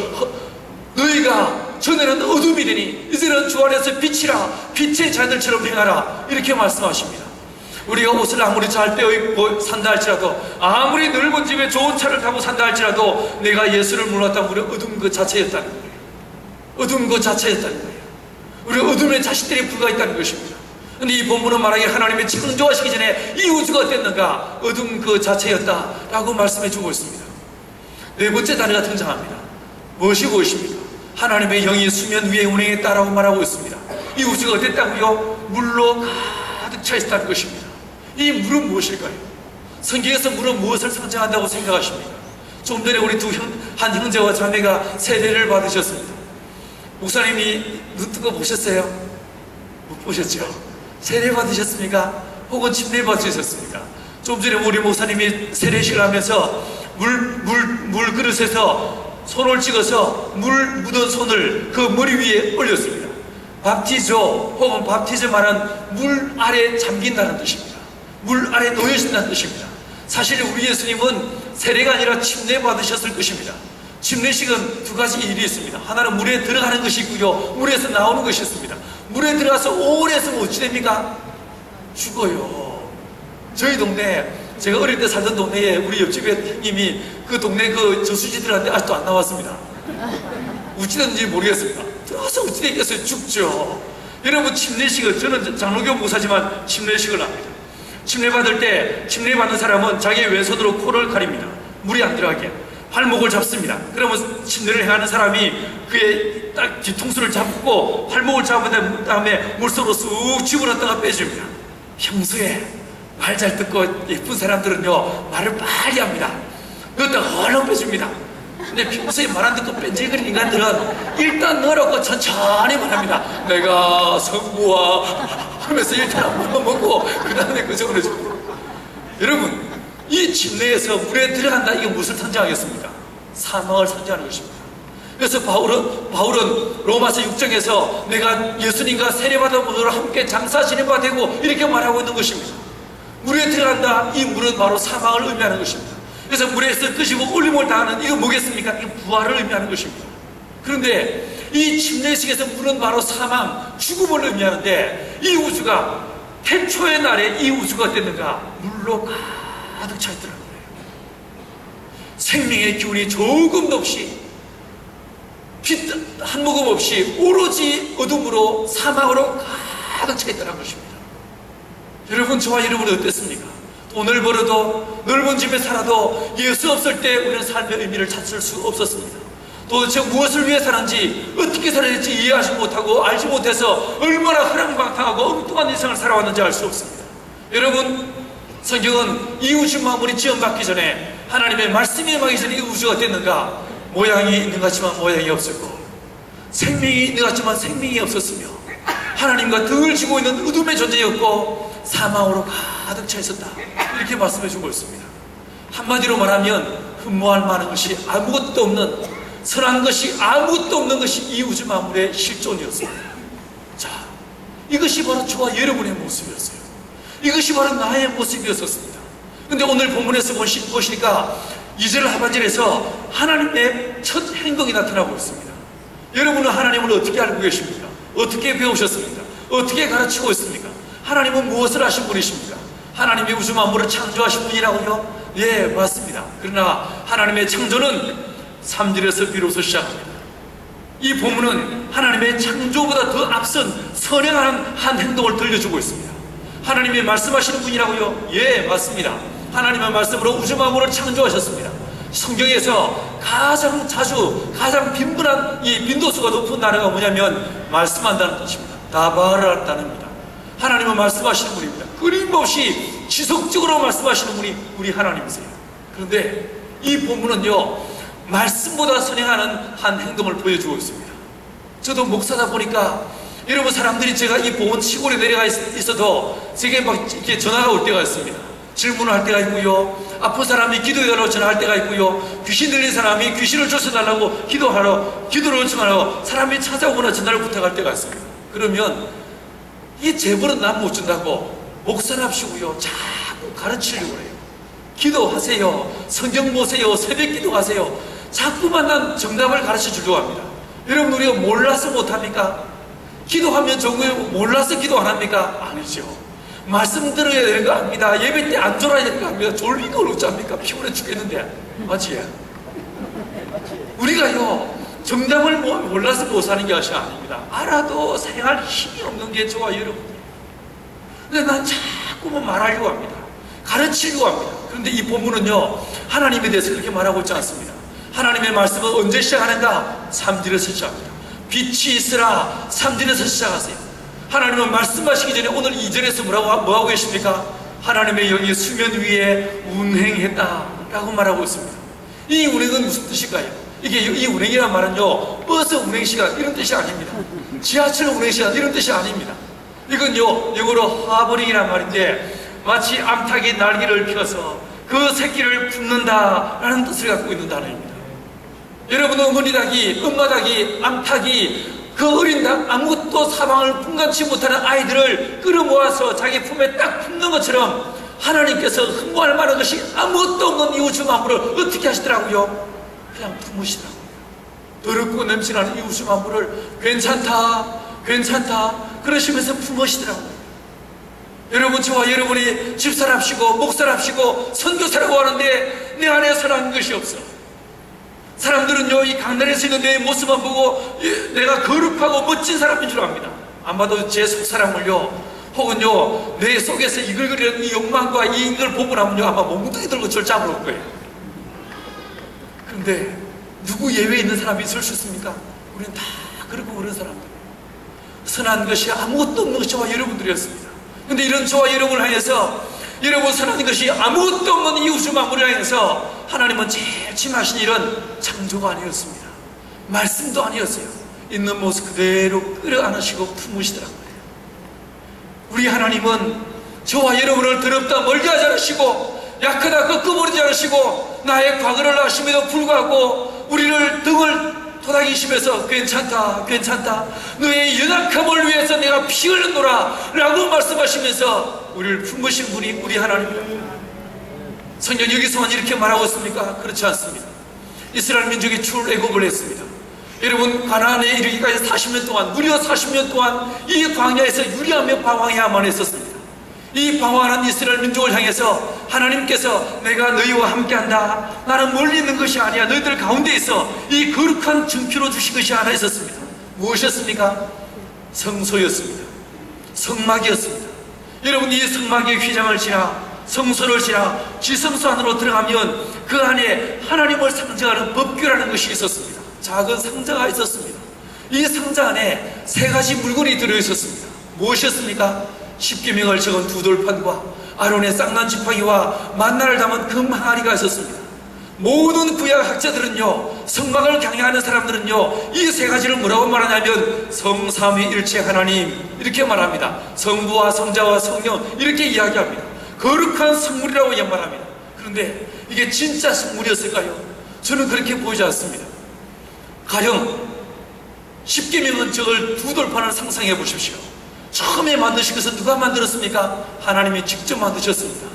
Speaker 5: 너희가 전에는 어둠이 되니 이제는 주 안에서 빛이라, 빛의 자녀들처럼 행하라, 이렇게 말씀하십니다. 우리가 옷을 아무리 잘 떼어입고 산다 할지라도, 아무리 넓은 집에 좋은 차를 타고 산다 할지라도 내가 예수를 몰랐다면 우리 어둠 그 자체였다는 거예요. 어둠 그 자체였다는 거예요. 우리 어둠의 자식들이 불과했다는 것입니다. 그런데 이 본문은 말하기에 하나님이 창조하시기 전에 이 우주가 어땠는가? 어둠 그 자체였다라고 말씀해 주고 있습니다. 네 번째 단어가 등장합니다. 무엇이 무엇입니까? 하나님의 영이 수면 위에 운행했다라고 말하고 있습니다. 이 우주가 어땠다고요? 물로 가득 차 있었다는 것입니다. 이 물은 무엇일까요? 성경에서 물은 무엇을 상징한다고 생각하십니까? 좀 전에 우리 한 형제와 자매가 세례를 받으셨습니다. 목사님이 눈 뜨고 보셨어요? 못 보셨죠? 세례 받으셨습니까? 혹은 침례 받으셨습니까?
Speaker 1: 좀 전에 우리 목사님이 세례식을 하면서 물 그릇에서 손을 찍어서 물 묻은 손을 그 머리 위에 올렸습니다. 밥티조 혹은 밥티즘하는 물 아래 잠긴다는 뜻입니다. 물 아래 놓여진다는 뜻입니다. 사실 우리 예수님은 세례가 아니라 침례 받으셨을 것입니다. 침례식은 두 가지 일이 있습니다. 하나는 물에 들어가는 것이 있고요, 물에서 나오는 것이 있습니다. 물에 들어가서 오래 있으면 어찌 됩니까? 죽어요. 저희 동네, 제가 어릴 때 살던 동네에 우리 옆집에 형님이 그 동네 그 저수지들한테 아직도 안 나왔습니다. 어찌 됐는지 모르겠습니다. 들어가서 어찌 됐겠어요? 죽죠. 여러분, 침례식은, 저는 장로교 목사지만 침례식을 합니다. 침례 받을 때, 침례 받는 사람은 자기 왼손으로 코를 가립니다. 물이 안 들어가게. 발목을 잡습니다. 그러면 침례를 행하는 사람이 그의 딱 뒤통수를 잡고 발목을 잡은 다음에 물속으로 쑥 집어넣다가 빼줍니다. 평소에 말 잘 듣고 예쁜 사람들은요, 말을 빨리 합니다. 그것도 얼른 빼줍니다. 근데 평소에 말 안 듣고 뺀질거리는 인간들은 일단 넣어놓고 천천히 말합니다. 내가 성부와 하면서 일단 한번 먹고 그 다음에 그 정을 해줍니다. 여러분, 이 침례에서 물에 들어간다, 이게 무엇을 선정하겠습니까? 사망을 선정하는 것입니다. 그래서 바울은 로마서 6장에서 내가 예수님과 세례받은 분으로 함께 장사 지내봐 되고 이렇게 말하고 있는 것입니다. 물에 들어간다, 이 물은 바로 사망을 의미하는 것입니다. 그래서 물에서 끄시고 올림을 당하는, 이거 뭐겠습니까? 이거 부활을 의미하는 것입니다. 그런데 이 침례식에서 물은 바로 사망, 죽음을 의미하는데, 이 우주가 태초의 날에 이 우주가 어땠는가? 물로 가득 차 있더라고요. 생명의 기운이 조금도 없이, 빛 한 모금 없이 오로지 어둠으로 사망으로 가득 차 있다는 것입니다. 여러분, 저와 여러분은 어땠습니까? 돈을 벌어도 넓은 집에 살아도 예수 없을 때 우리는 삶의 의미를 찾을 수 없었습니다. 도대체 무엇을 위해 사는지, 어떻게 살아야 될지 이해하지 못하고 알지 못해서 얼마나 허랑방탕하고 엉뚱한 인생을 살아왔는지 알 수 없습니다. 여러분, 성경은 이 우주 만물이 지음받기 전에, 하나님의 말씀이 임하기 전에 이 우주가 어땠는가? 모양이 있는 것 같지만 모양이 없었고, 생명이 있는 것 같지만 생명이 없었으며, 하나님과 등을 지고 있는 어둠의 존재였고 사망으로 가득 차 있었다, 이렇게 말씀해 주고 있습니다. 한마디로 말하면 흠모할 만한 것이 아무것도 없는, 선한 것이 아무것도 없는 것이 이 우주 만물의 실존이었습니다. 자, 이것이 바로 저와 여러분의 모습이었어요. 이것이 바로 나의 모습이었었습니다. 근데 오늘 본문에서 보시니까 2절 하반절에서 하나님의 첫 행동이 나타나고 있습니다. 여러분은 하나님을 어떻게 알고 계십니까? 어떻게 배우셨습니까? 어떻게 가르치고 있습니까? 하나님은 무엇을 하신 분이십니까? 하나님이 우주 만물을 창조하신 분이라고요? 예, 맞습니다. 그러나 하나님의 창조는 3절에서 비로소 시작합니다. 이 본문은 하나님의 창조보다 더 앞선 선행하는 한 행동을 들려주고 있습니다. 하나님이 말씀하시는 분이라고요? 예, 맞습니다. 하나님의 말씀으로 우주 만물을 창조하셨습니다. 성경에서 가장 자주, 가장 빈번한 이 빈도수가 높은 단어가 뭐냐면 말씀한다는 뜻입니다. 다바르한다는입니다. 하나님은 말씀하시는 분입니다. 끊임없이 지속적으로 말씀하시는 분이 우리 하나님이세요. 그런데 이 본문은요, 말씀보다 선행하는 한 행동을 보여주고 있습니다. 저도 목사다 보니까 여러분, 사람들이 제가 이 보온 시골에 내려가 있어도 제게 막 이렇게 전화가 올 때가 있습니다. 질문을 할 때가 있고요, 아픈 사람이 기도해달라고 전화할 때가 있고요, 귀신 들린 사람이 귀신을 쫓아달라고 기도를 요청하라고 사람이 찾아오거나 전화를 부탁할 때가 있습니다. 그러면 이 제보는 난 못 준다고 목사랍시고요, 자꾸 가르치려고 해요. 기도하세요, 성경 보세요, 새벽 기도하세요. 자꾸만 난 정답을 가르쳐 주려고 합니다. 여러분, 우리가 몰라서 못합니까? 기도하면 좋은 거예요? 몰라서 기도 안 합니까? 아니죠. 말씀 들어야 되는 거 압니다. 예배 때 안 졸아야 되는 거 압니다. 졸린 걸 어찌합니까? 피곤해 죽겠는데. 맞지? 우리가요, 정답을 몰라서 못 사는 것이 아닙니다. 알아도 사용할 힘이 없는 게 저와 여러분이에요. 근데 난 자꾸만 말하려고 합니다. 가르치려고 합니다. 그런데 이 본문은요, 하나님에 대해서 그렇게 말하고 있지 않습니다. 하나님의 말씀은 언제 시작하는가? 3절에서 시작합니다. 빛이 있으라, 3절에서 시작하세요. 하나님은 말씀하시기 전에 오늘 2절에서 뭐하고 계십니까? 하나님의 영이 수면 위에 운행했다 라고 말하고 있습니다. 이 운행은 무슨 뜻일까요? 이 운행이란 말은요, 버스 운행시간 이런 뜻이 아닙니다. 지하철 운행시간 이런 뜻이 아닙니다. 이건요, 영어로 하버링이란 말인데, 마치 암탉이 날개를 펴서 그 새끼를 품는다라는 뜻을 갖고 있는 단어입니다. 여러분, 어머니 닭이, 엄마 닭이, 암탉이 그 어린 닭, 아무것도 사방을 분간치 못하는 아이들을 끌어모아서 자기 품에 딱 품는 것처럼 하나님께서 흥분할 만한 것이 아무것도 없는 이 우주 만물을 어떻게 하시더라고요? 그냥 품으시더라고요. 더럽고 냄새나는 이 우주 만물을 괜찮다, 괜찮다 그러시면서 품으시더라고요. 여러분, 저와 여러분이 집사랍시고 목사랍시고 선교사라고 하는데 내 안에 선한 것이 없어. 사람들은요, 이 강단에서 있는 내 모습만 보고 내가 거룩하고 멋진 사람인 줄 압니다. 안 봐도 제 속사람을요, 혹은요 내 속에서 이글거리는 이 욕망과 이걸 보고 나면요 아마 몽둥이 들고 절 잡으러 올 거예요. 그런데 누구 예외 있는 사람이 있을 수 있습니까? 우리는 다 그렇고 그런 사람들. 선한 것이 아무것도 없는 저와 여러분들이었습니다. 그런데 이런 저와 여러분을 향해서, 여러분 선한 것이 아무것도 없는 이 우주 만물을 향해서 하나님은 제일 심하신 일은 창조가 아니었습니다. 말씀도 아니었어요. 있는 모습 그대로 끌어안으시고 품으시더라고요. 우리 하나님은 저와 여러분을 더럽다 멀게 하지 않으시고 약하다 꺾어버리지 않으시고 나의 과거를 아심에도 불구하고 우리를 등을 토닥이시면서 괜찮다, 괜찮다, 너의 연약함을 위해서 내가 피 흘렸노라 라고 말씀하시면서 우리를 품으신 분이 우리 하나님입니다. 성경 여기서만 이렇게 말하고 있습니까? 그렇지 않습니다. 이스라엘 민족이 출애굽을 했습니다. 여러분, 가나안에 이르기까지 40년 동안, 무려 40년 동안 이 광야에서 유리하며 방황해야만 했었습니다. 이 방황하는 이스라엘 민족을 향해서 하나님께서 내가 너희와 함께한다, 나는 멀리 있는 것이 아니야, 너희들 가운데 있어, 이 거룩한 증표로 주신 것이 하나 있었습니다. 무엇이었습니까? 성소였습니다. 성막이었습니다. 여러분, 이 성막의 휘장을 지나 성소를 지나 지성소 안으로 들어가면 그 안에 하나님을 상징하는 법궤라는 것이 있었습니다. 작은 상자가 있었습니다. 이 상자 안에 세 가지 물건이 들어있었습니다. 무엇이었습니까? 십계명을 적은 두 돌판과 아론의 쌍난 지팡이와 만나를 담은 금 항아리가 있었습니다. 모든 구약 학자들은요, 성막을 강의하는 사람들은요, 이 세 가지를 뭐라고 말하냐면 성삼위일체 하나님 이렇게 말합니다. 성부와 성자와 성령 이렇게 이야기합니다. 거룩한 성물이라고 말합니다. 그런데 이게 진짜 성물이었을까요? 저는 그렇게 보이지 않습니다. 가령 십계명은 적을 두 돌판을 상상해 보십시오. 처음에 만드신 것은 누가 만들었습니까? 하나님이 직접 만드셨습니다.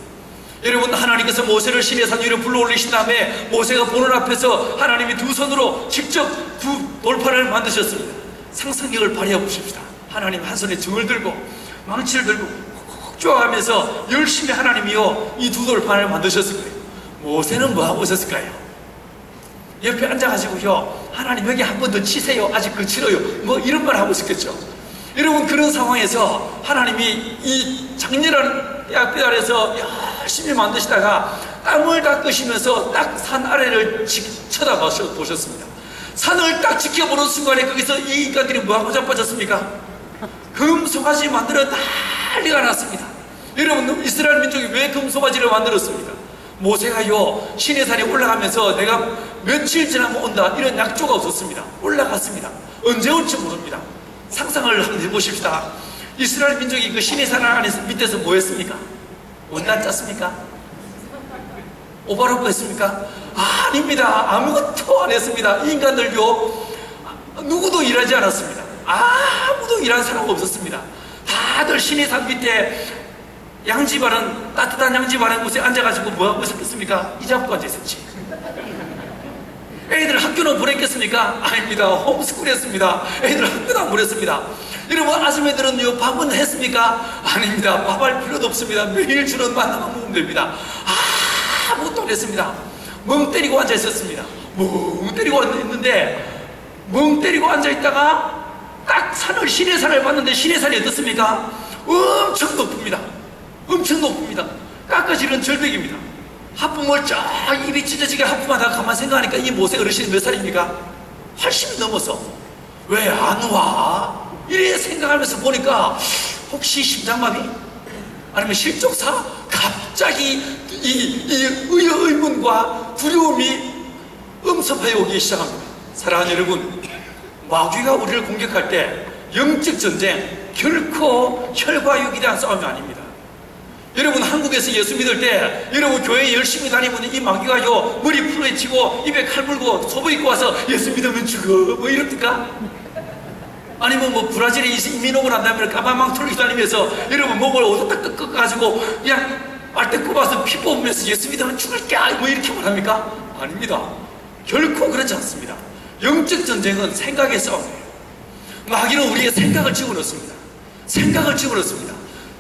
Speaker 1: 여러분, 하나님께서 모세를 시내산 위로 불러 올리신 다음에 모세가 보는 앞에서 하나님이 두 손으로 직접 두 돌판을 만드셨습니다. 상상력을 발휘해 보십시다. 하나님 한 손에 정을 들고 망치를 들고 콕콕 쪼아가면서 열심히 하나님이요 이 두 돌판을 만드셨을 거예요. 모세는 뭐하고 있었을까요? 옆에 앉아가지고요, 하나님 여기 한 번 더 치세요, 아직 거칠어요, 뭐 이런 말 하고 있었겠죠. 여러분, 그런 상황에서 하나님이 이 장렬한 뼈 아래서 열심히 만드시다가 땀을 닦으시면서 딱 산 아래를 쳐다보셨습니다. 산을 딱 지켜보는 순간에 거기서 이 인간들이 뭐하고 자빠졌습니까? 금송아지 만들어 난리가 났습니다. 여러분, 이스라엘 민족이 왜 금송아지를 만들었습니까? 모세가요 시내산에 올라가면서 내가 며칠 지나면 온다 이런 약조가 없었습니다. 올라갔습니다. 언제 올지 모릅니다. 상상을 한번 해보십시다. 이스라엘 민족이 그 시내산 안에서 밑에서 뭐 했습니까? 원단 짰습니까? 오바로브 했습니까? 아닙니다. 아무것도 안 했습니다. 이 인간들요 누구도 일하지 않았습니다. 아무도 일한 사람 없었습니다. 다들 시내산 밑에 양지바른 따뜻한 양지바른 곳에 앉아가지고 뭐하고 있었겠습니까? 이 잡고 앉아있었지. 애들 학교는 보냈겠습니까? 아닙니다. 홈스쿨 했습니다. 애들 학교도 안 보냈습니다. 여러분, 아줌매들은요 밥은 했습니까? 아닙니다. 밥할 필요도 없습니다. 매일 주는 만나만 먹으면 됩니다. 아무것도 안 했습니다. 멍 때리고 앉아있었습니다. 멍 때리고 앉아있는데 멍 때리고 앉아있다가 딱 산을 시내산을 봤는데 시내산이 어떻습니까? 엄청 높습니다. 엄청 높습니다. 깎아지는 절벽입니다. 하품을 쫙 입이 찢어지게 하품하다가 가만 생각하니까 이 모세 어르신이 몇 살입니까? 80이 넘어서 왜 안 와? 이래 생각하면서 보니까 혹시 심장마비? 아니면 실족사? 갑자기 이 의문과 두려움이 엄습하여 오기 시작합니다. 사랑하는 여러분, 마귀가 우리를 공격할 때 영적 전쟁 결코 혈과 육에 대한 싸움이 아닙니다. 여러분 한국에서 예수 믿을 때 여러분 교회 열심히 다니면 이 마귀가요 머리 풀어헤치고 입에 칼 물고 소복 입고 와서 예수 믿으면 죽어 뭐 이럽니까? 아니면 뭐 브라질에 이민 오고 난 다음에 가방망 털고 다니면서 여러분 목을 오도딱 꺾어가지고 그냥 빨대 꼽아서 피 뽑으면서 예수 믿으면 죽을게 뭐 이렇게 말합니까? 아닙니다. 결코 그렇지 않습니다. 영적 전쟁은 생각의 싸움이에요. 마귀는 우리의 생각을 집어넣습니다. 생각을 집어넣습니다.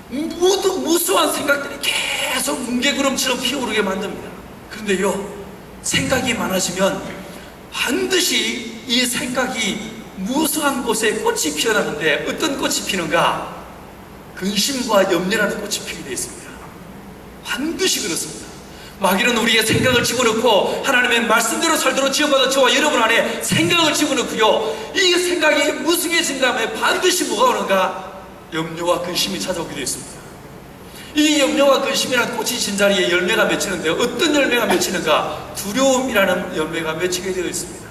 Speaker 1: 무수한 생각들이 계속 뭉게구름처럼 피어오르게 만듭니다. 그런데요, 생각이 많아지면 반드시 이 생각이 무수한 곳에 꽃이 피어나는데 어떤 꽃이 피는가? 근심과 염려라는 꽃이 피게 되어 있습니다. 반드시 그렇습니다. 마귀는 우리의 생각을 집어넣고 하나님의 말씀대로 살도록 지어받은 저와 여러분 안에 생각을 집어넣고요, 이 생각이 무성해진 다음에 반드시 뭐가 오는가? 염려와 근심이 찾아오게 되어 있습니다. 이 염려와 근심이라는 꽃이 진 자리에 열매가 맺히는데 어떤 열매가 맺히는가? 두려움이라는 열매가 맺히게 되어 있습니다.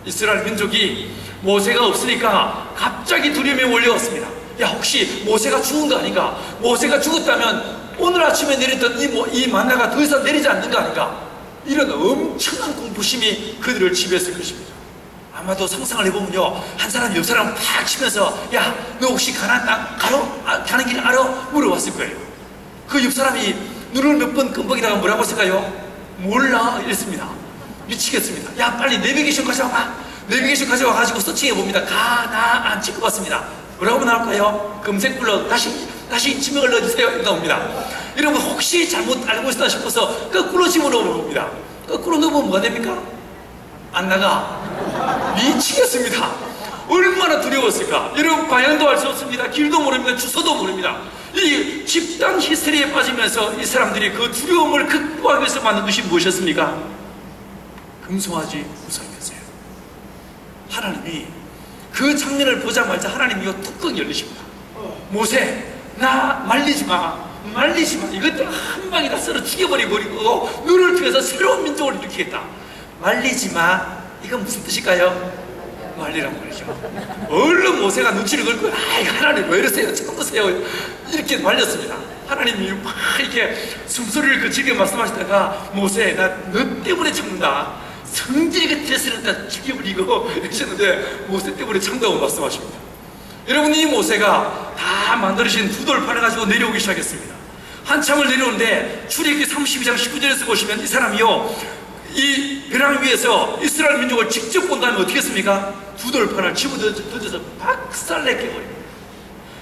Speaker 1: 이스라엘 민족이 모세가 없으니까 갑자기 두려움에 몰려왔습니다. 야, 혹시 모세가 죽은 거 아닌가? 모세가 죽었다면 오늘 아침에 내렸던 이 만나가 더 이상 내리지 않는 거 아닌가? 이런 엄청난 공포심이 그들을 지배했을 것입니다. 아마도 상상을 해보면요, 한 사람 옆 사람 팍 치면서 야, 너 혹시 가나안 땅 가는 길 알아? 물어봤을 거예요. 그 옆 사람이 눈을 몇 번 끔뻑이다가 뭐라고 했을까요? 몰라 이랬습니다. 미치겠습니다. 야, 빨리 내비게이션 가져와봐. 내비게이션 가져와가지고 서칭해봅니다. 가나안 찍어봤습니다. 뭐라고 나올까요? 검색 불러 다시 지명을 넣어주세요. 이렇게 나옵니다. 여러분 혹시 잘못 알고 있다 싶어서 거꾸로 집어넣어봅니다. 거꾸로 넣으면 뭐가 됩니까? 안 나가. 미치겠습니다. 얼마나 두려웠을까? 여러분 방향도 알 수 없습니다. 길도 모릅니다. 주소도 모릅니다. 이 집단 히스테리에 빠지면서 이 사람들이 그 두려움을 극복하기 위해서 만든 것이 무엇이었습니까? 금송아지 우상이었어요. 하나님이 그 장면을 보자마자 하나님이 뚜껑 열리십니다. 모세, 나 말리지 마. 이것들 한 방에 다 썰어 죽여버리고 너를 통해서 새로운 민족을 일으키겠다. 말리지 마. 이건 무슨 뜻일까요? 말리란 말이죠. 얼른 모세가 눈치를 걸고, 하나님 왜 이러세요? 참으세요. 이렇게 말렸습니다. 하나님이 막 이렇게 숨소리를 그치게 말씀하시다가 모세, 나 너 때문에 참는다. 성질이 같아서는 죽여버리고 이러셨는데 모세 때문에 참다고 말씀하십니다. 여러분, 이 모세가 다 만들어진 두 돌판을 가지고 내려오기 시작했습니다. 한참을 내려오는데 출애굽기 32장 19절에서 보시면 이 사람이요, 이 벼랑 위에서 이스라엘 민족을 직접 본다면 어떻게 했습니까? 두 돌판을 집어던져서 박살내버립니다.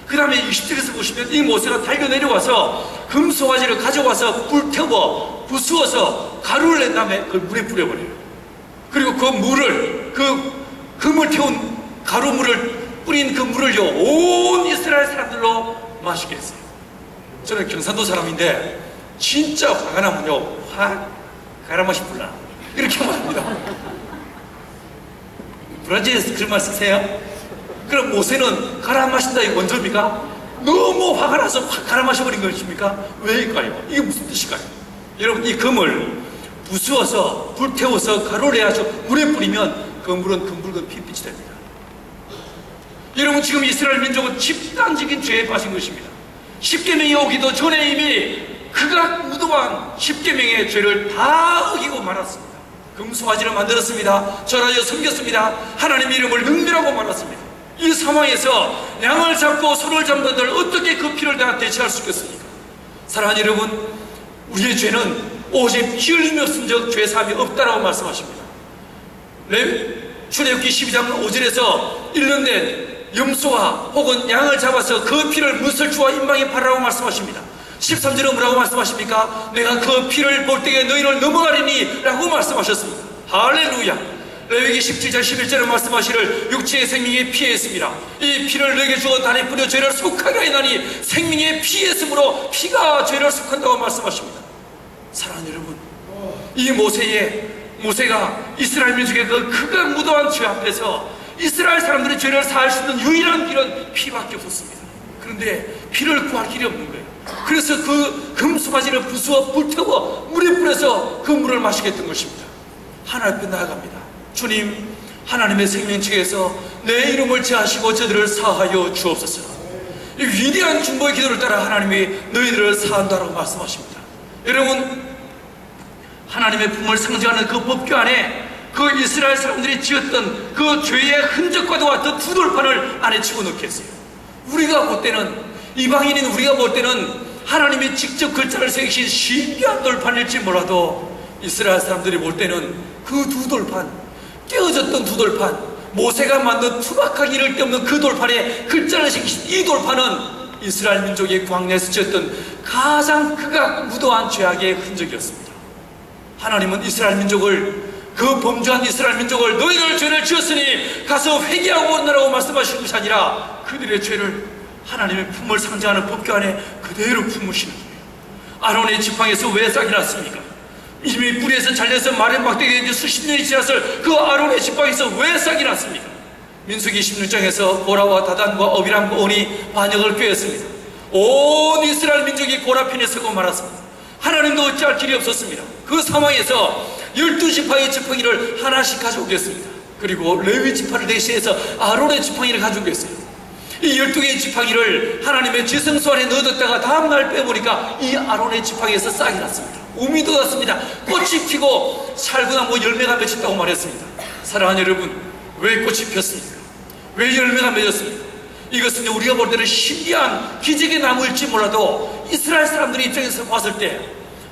Speaker 1: 그 다음에 20절에서 보시면 이 모세가 달려 내려와서 금송아지를 가져와서 불태워 부수어서 가루를 낸 다음에 그걸 물에 뿌려버려요. 그리고 그 물을, 그 금을 태운 가루물을 뿌린 그 물을요, 온 이스라엘 사람들로 마시게 했어요. 저는 경상도 사람인데 진짜 화가 나면요, 확 가라마시 불나 이렇게 말합니다. 브라질에서 그런 말 쓰세요? 그럼 모세는 가라 마신다 이게 뭔 소리입니까? 너무 화가 나서 확 가라 마셔버린 것입니까? 왜일까요? 이게 무슨 뜻일까요? 여러분, 이 금을 부수어서 불태워서 가루를 해서 물에 뿌리면 그 물은 금붉은 핏빛이 됩니다. 여러분, 지금 이스라엘 민족은 집단적인 죄에 빠진 것입니다. 십계명이 오기도 전에 이미 극악 무도한 십계명의 죄를 다 어기고 말았습니다. 금송아지를 만들었습니다. 절하여 섬겼습니다. 하나님의 이름을 능멸하고 말았습니다. 이 상황에서 양을 잡고 소를 잡는들 어떻게 그 피를 다 대체할 수 있겠습니까? 사랑하는 여러분, 우리의 죄는 오직 피 흘림이 없은 적 죄사함이 없다라고 말씀하십니다. 출애굽기 12장 5절에서 1년 된 염소와 혹은 양을 잡아서 그 피를 문설주와 임방에 바르라고 말씀하십니다. 13절은 뭐라고 말씀하십니까? 내가 그 피를 볼 때에 너희를 넘어가리니 라고 말씀하셨습니다. 할렐루야. 레위기 17장 11절은 말씀하시를 육체의 생명의 피에 있습니다. 이 피를 너에게 주어 단에 뿌려 죄를 속하게 하나니 생명의 피에 있으므로 피가 죄를 속한다고 말씀하십니다. 사랑하는 여러분, 이 모세가 이스라엘 민족의 그 극악 무도한 죄 앞에서 이스라엘 사람들의 죄를 사할 수 있는 유일한 길은 피밖에 없었습니다. 그런데 피를 구할 길이 없는 거예요. 그래서 그 금송아지를 부수어 불태워 물에 뿌려서 그 물을 마시게 했던 것입니다. 하나님 앞에 나아갑니다. 주님, 하나님의 생명책에서 내 이름을 제하시고 저들을 사하여 주옵소서. 이 위대한 중보의 기도를 따라 하나님이 너희들을 사한다라고 말씀하십니다. 여러분, 하나님의 품을 상징하는 그 법궤 안에 그 이스라엘 사람들이 지었던 그 죄의 흔적과도 같은 두 돌판을 안에 집어넣겠어요. 우리가 볼 때는, 이방인인 우리가 볼 때는 하나님이 직접 글자를 새기신 신기한 돌판일지 몰라도 이스라엘 사람들이 볼 때는 그 두 돌판, 깨어졌던 두 돌판, 모세가 만든 투박하기 이를 데 없는 그 돌판에 글자를 새기신 이 돌판은 이스라엘 민족이 광야에서 지었던 가장 극악무도한 죄악의 흔적이었습니다. 하나님은 이스라엘 민족을, 그 범죄한 이스라엘 민족을 너희들 죄를 지었으니 가서 회개하고 오너라고 말씀하시는 것이 아니라 그들의 죄를 하나님의 품을 상징하는 법궤 안에 그대로 품으시는 거예요. 아론의 지팡이에서 왜 싹이 났습니까? 이미 뿌리에서 잘려서 마른 막대기에 수십 년이 지났을 그 아론의 지팡이에서 왜 싹이 났습니까? 민수기 16장에서 고라와 다단과 어비람과 온이 반역을 꾀했습니다. 온 이스라엘 민족이 고라편에 서고 말았습니다. 하나님도 어찌할 길이 없었습니다. 그 상황에서 12지파의 지팡이를 하나씩 가져오겠습니다. 그리고 레위 지파를 대신해서 아론의 지팡이를 가져오겠어요. 이 12개의 지팡이를 하나님의 지성소 안에 넣어뒀다가 다음날 빼보니까 이 아론의 지팡이에서 싹이 났습니다. 우미 돋았습니다. 꽃이 피고 살구나무 열매가 맺혔다고 말했습니다. 사랑하는 여러분, 왜 꽃이 폈습니까? 왜 열매가 맺었습니까? 이것은 우리가 볼 때는 신기한 기적의 나무일지 몰라도 이스라엘 사람들의 입장에서 봤을 때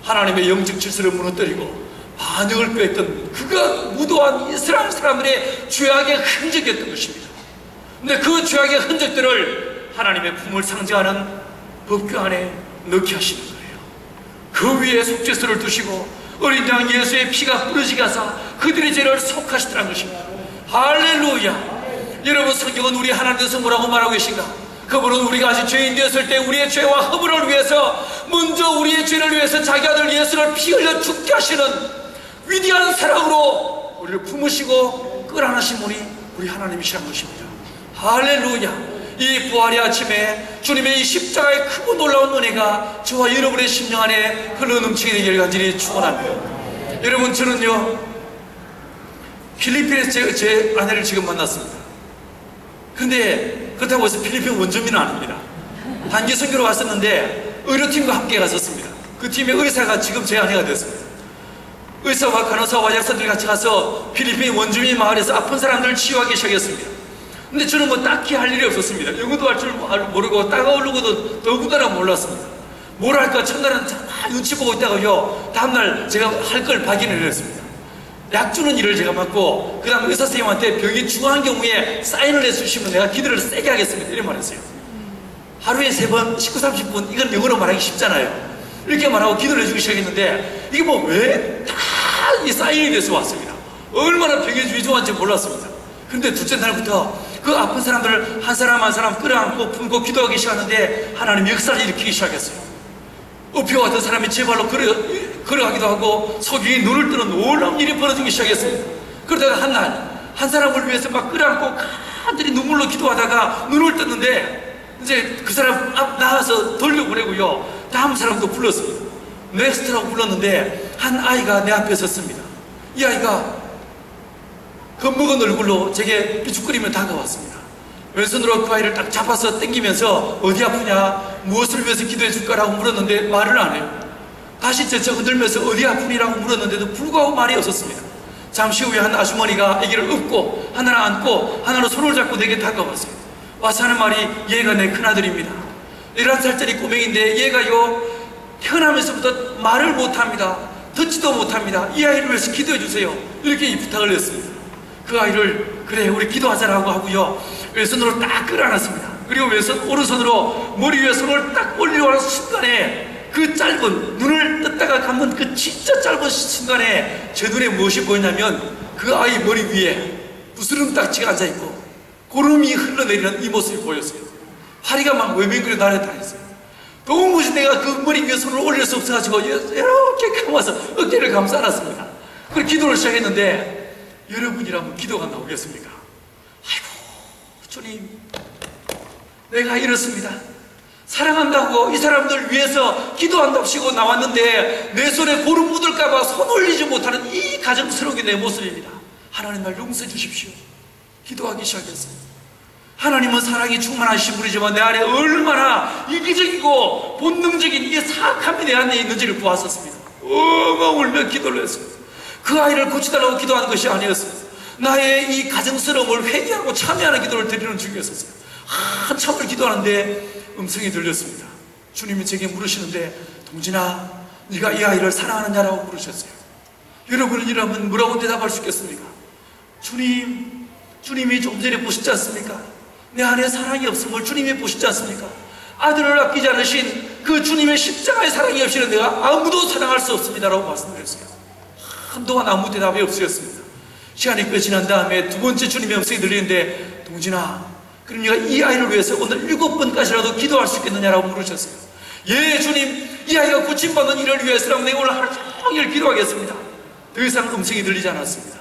Speaker 1: 하나님의 영적 질서를 무너뜨리고 반역을 꾀했던 그가 무도한 이스라엘 사람들의 죄악의 흔적이었던 것입니다. 근데 그 죄악의 흔적들을 하나님의 품을 상징하는 법궤 안에 넣게 하시는 거예요. 그 위에 속죄소를 두시고 어린 양 예수의 피가 뿌려지게 하사 그들의 죄를 속하시더라는 것입니다. 할렐루야. 여러분, 성경은 우리 하나님께서 뭐라고 말하고 계신가? 그분은 우리가 아직 죄인 되었을 때 우리의 죄와 허물을 위해서 먼저 우리의 죄를 위해서 자기 아들 예수를 피 흘려 죽게 하시는 위대한 사랑으로 우리를 품으시고 끌어안으신 분이 우리 하나님이시라는 것입니다. 할렐루야. 이 부활의 아침에 주님의 이 십자가의 크고 놀라운 은혜가 저와 여러분의 심령 안에 흘러넘치게 되기를 간절히 축원합니다. 여러분, 저는요 필리핀에서 제 아내를 지금 만났습니다. 근데 그렇다고 해서 필리핀 원주민은 아닙니다. 단기 선교로 갔었는데 의료팀과 함께 갔었습니다. 그 팀의 의사가 지금 제 아내가 됐습니다. 의사와 간호사와 약사들이 같이 가서 필리핀 원주민 마을에서 아픈 사람들을 치유하기 시작했습니다. 근데 저는 뭐 딱히 할 일이 없었습니다. 영어도 할 줄 모르고 따가우르고도 더군다나 몰랐습니다. 뭘 할까 첫날은 잘 눈치 보고 있다가요 다음날 제가 할 걸 발견을 했습니다. 약 주는 일을 제가 맡고 그 다음 의사 선생님한테 병이 중요한 경우에 사인을 해주시면 내가 기도를 세게 하겠습니다. 이렇게 말했어요. 하루에 3번 19, 30분 이건 영어로 말하기 쉽잖아요. 이렇게 말하고 기도를 해주기 시작했는데 이게 뭐 왜 다 이 사인이 돼서 왔습니다. 얼마나 병이 위중한지 몰랐습니다. 그런데 둘째 날부터 그 아픈 사람들을 한 사람 한 사람 끌어안고 품고 기도하기 시작하는데 하나님 역사를 일으키기 시작했어요. 업혀왔던 사람이 제 발로 걸어가기도 하고 속이 눈을 뜨는 놀라운 일이 벌어지기 시작했습니다. 그러다가 한 날 한 사람을 위해서 막 끌어안고 간절히 눈물로 기도하다가 눈을 떴는데 이제 그 사람 앞 나와서 돌려보내고요 다음 사람도 불렀습니다. 넥스트라고 불렀는데 한 아이가 내 앞에 섰습니다. 이 아이가 겁먹은 얼굴로 제게 삐죽거리며 다가왔습니다. 왼손으로 그 아이를 딱 잡아서 당기면서 어디 아프냐, 무엇을 위해서 기도해 줄까라고 물었는데 말을 안 해요. 다시 재차 흔들면서 어디 아프니라고 물었는데도 불구하고 말이 없었습니다. 잠시 후에 한 아주머니가 아기를 업고 하나를 안고 하나로 손을 잡고 내게 다가왔어요. 와서 하는 말이 얘가 내 큰아들입니다. 11살짜리 꼬맹인데 얘가요 태어나면서부터 말을 못합니다. 듣지도 못합니다. 이 아이를 위해서 기도해 주세요. 이렇게 부탁을 했습니다. 그 아이를 그래 우리 기도하자라고 하고요 왼손으로 딱 끌어안았습니다. 그리고 오른손으로 머리 위에 손을 딱 올리려고 하는 순간에 그 짧은 눈을 떴다가 감는 그 진짜 짧은 순간에 제 눈에 무엇이 보였냐면 그 아이 머리 위에 부스름딱지가 앉아있고 구름이 흘러내리는 이 모습이 보였어요. 파리가 막 외면그려 날아다녔어요. 더운 것이 내가 그 머리 위에 손을 올릴 수 없어가지고 이렇게 감아서 어깨를 감싸 안았습니다. 그리고 기도를 시작했는데 여러분이라면 기도가 나오겠습니까? 아이고 주님 내가 이렇습니다. 사랑한다고 이 사람들 위해서 기도한답시고 나왔는데 내 손에 고름 묻을까봐 손 올리지 못하는 이 가정스러운 게 내 모습입니다. 하나님 날 용서해 주십시오. 기도하기 시작했어요. 하나님은 사랑이 충만하신 분이지만 내 안에 얼마나 이기적이고 본능적인 이 사악함이 내 안에 있는지를 보았었습니다. 엉엉 울며 기도를 했습니다. 그 아이를 고치달라고 기도하는 것이 아니었습니다. 나의 이 가정스러움을 회개하고 참여하는 기도를 드리는 중이었었어요. 한참을 기도하는데 음성이 들렸습니다. 주님이 제게 물으시는데, 동진아, 네가 이 아이를 사랑하느냐라고 물으셨어요. 여러분이라면 뭐라고 대답할 수 있겠습니까? 주님이 좀 전에 보시지 않습니까? 내 안에 사랑이 없음을 주님이 보시지 않습니까? 아들을 아끼지 않으신 그 주님의 십자가의 사랑이 없이는 내가 아무도 사랑할 수 없습니다라고 말씀드렸어요. 한동안 아무 대답이 없으셨습니다. 시간이 꽤 지난 다음에 두 번째 주님의 음성이 들리는데, 동진아, 그럼 네가 이 아이를 위해서 오늘 7번까지라도 기도할 수 있겠느냐라고 물으셨어요. 예, 주님, 이 아이가 고침받는 일을 위해서라면 내가 오늘 하루 종일 기도하겠습니다. 더 이상 음성이 들리지 않았습니다.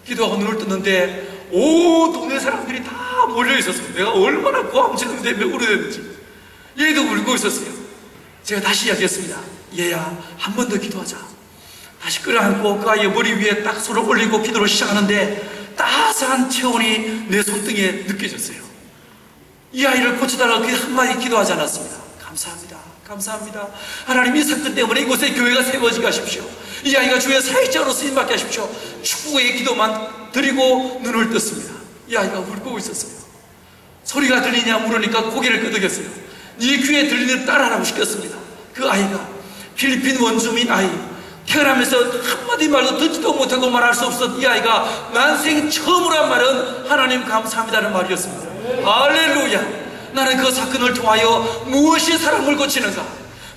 Speaker 1: 기도하고 눈을 떴는데 온 동네 사람들이 다 몰려 있었어요. 내가 얼마나 고함치는데 몇 울어댔는지. 얘도 울고 있었어요. 제가 다시 이야기했습니다. 얘야, 한 번 더 기도하자. 다시 끌어안고 그 아이의 머리 위에 딱 손을 올리고 기도를 시작하는데 따스한 체온이 내 손등에 느껴졌어요. 이 아이를 고쳐달라고 한마디 기도하지 않았습니다. 감사합니다. 감사합니다. 하나님, 이 사건 때문에 이곳에 교회가 세워지게 하십시오. 이 아이가 주의 사역자로 쓰임받게 하십시오. 축복의 기도만 드리고 눈을 떴습니다. 이 아이가 울고 있었어요. 소리가 들리냐 물으니까 고개를 끄덕였어요. 네 귀에 들리는 딸하라고 시켰습니다. 그 아이가 필리핀 원주민 아이, 태어나면서 한마디 말도 듣지도 못하고 말할 수 없었던 이 아이가 난생 처음으로 한 말은 하나님 감사합니다라는 말이었습니다. 할렐루야. 나는 그 사건을 통하여 무엇이 사람을 고치는가,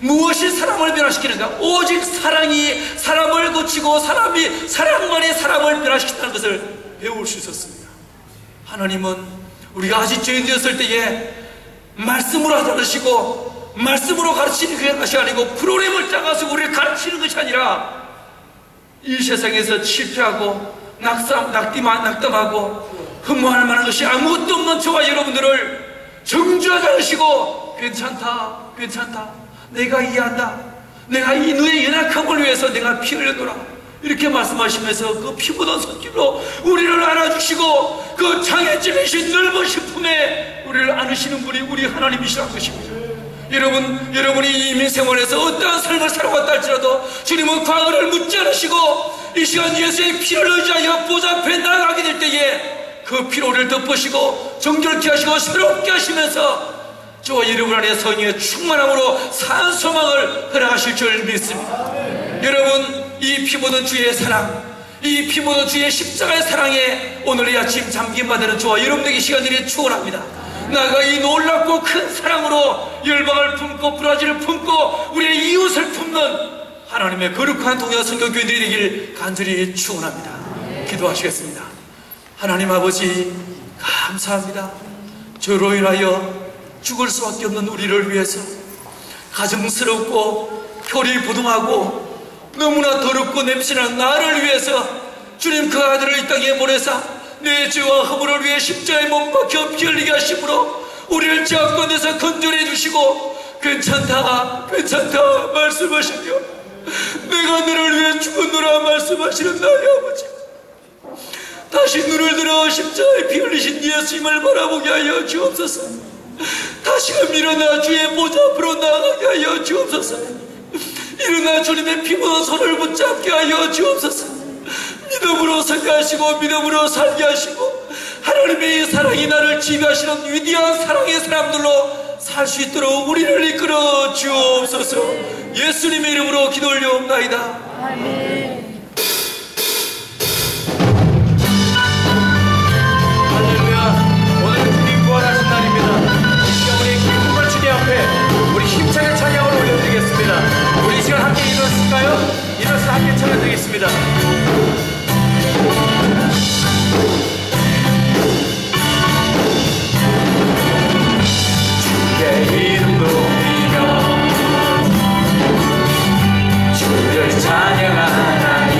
Speaker 1: 무엇이 사람을 변화시키는가, 오직 사랑이 사람을 고치고 사랑만이 사람을 변화시킨다는 것을 배울 수 있었습니다. 하나님은 우리가 아직 죄인되었을 때에 말씀으로 하지 않으시고 말씀으로 가르치는 것이 아니고 프로그램을 짜가서 우리를 가르치는 것이 아니라 이 세상에서 실패하고 낙담하고 흠모할 만한 것이 아무것도 없는 저와 여러분들을 정죄하지 않으시고 괜찮다, 괜찮다, 내가 이해한다, 내가 이 너의 연약함을 위해서 내가 피 흘렸노라, 이렇게 말씀하시면서 그 피 묻은 손길로 우리를 안아주시고 그 장에 찔리신 넓으신 품에 우리를 안으시는 분이 우리 하나님이시라는 것입니다. 여러분이 이 인생원에서 어떠한 삶을 살아왔다 할지라도 주님은 과거를 묻지 않으시고 이 시간 예수의 피를 의지하여 보좌 앞에 나아가게 될 때에 그 피로 우리를 덮으시고 정결케 하시고 새롭게 하시면서 저와 여러분 안에 성령의 충만함으로 산 소망을 허락하실 줄 믿습니다. 여러분, 이 피 묻은 주의 사랑, 이 피 묻은 주의 십자가의 사랑에 오늘 이 아침 잠김받는 저와 여러분에게 시간들이 축원합니다. 나가 이 놀랍고 큰 사랑으로 열방을 품고 브라질을 품고 우리의 이웃을 품는 하나님의 거룩한 동양 성교교인들이 되길 간절히 축원합니다. 기도하시겠습니다. 하나님 아버지, 감사합니다. 저로 인하여 죽을 수밖에 없는 우리를 위해서 가증스럽고 표리부동하고 너무나 더럽고 냄새나는 나를 위해서 주님 그 아들을 이 땅에 보내사 내 죄와 허물을 위해 십자가에 못 박혀 피 흘리게 하심으로 우리를 죄악권에서 건져내 주시고 괜찮다, 괜찮다 말씀하시며 내가 너를 위해 죽었노라 말씀하시는 나의 아버지, 다시 눈을 들어 십자가에 피 흘리신 예수님을 바라보게 하여 주옵소서. 다시금 일어나 주의 보좌 앞으로 나아가게 하여 주옵소서. 일어나 주님의 피 묻은 손을 붙잡게 하여 주옵소서. 믿음으로 서게 하시고 믿음으로 살게 하시고 하나님의 사랑이 나를 지배하시는 위대한 사랑의 사람들로 살 수 있도록 우리를 이끌어 주옵소서. 예수님의 이름으로 기도 올려옵나이다. 아멘.
Speaker 3: 할렐루야. 오늘은 주님 부활하신 날입니다. 이 시간 우리 기쁨을 주님 앞에 우리 힘차게 찬양을 올려드리겠습니다. 우리 이 시간 함께 일어났을까요? 일어나서 함께 찬양드리겠습니다. 주의 이름 높이며 주를 찬양하나니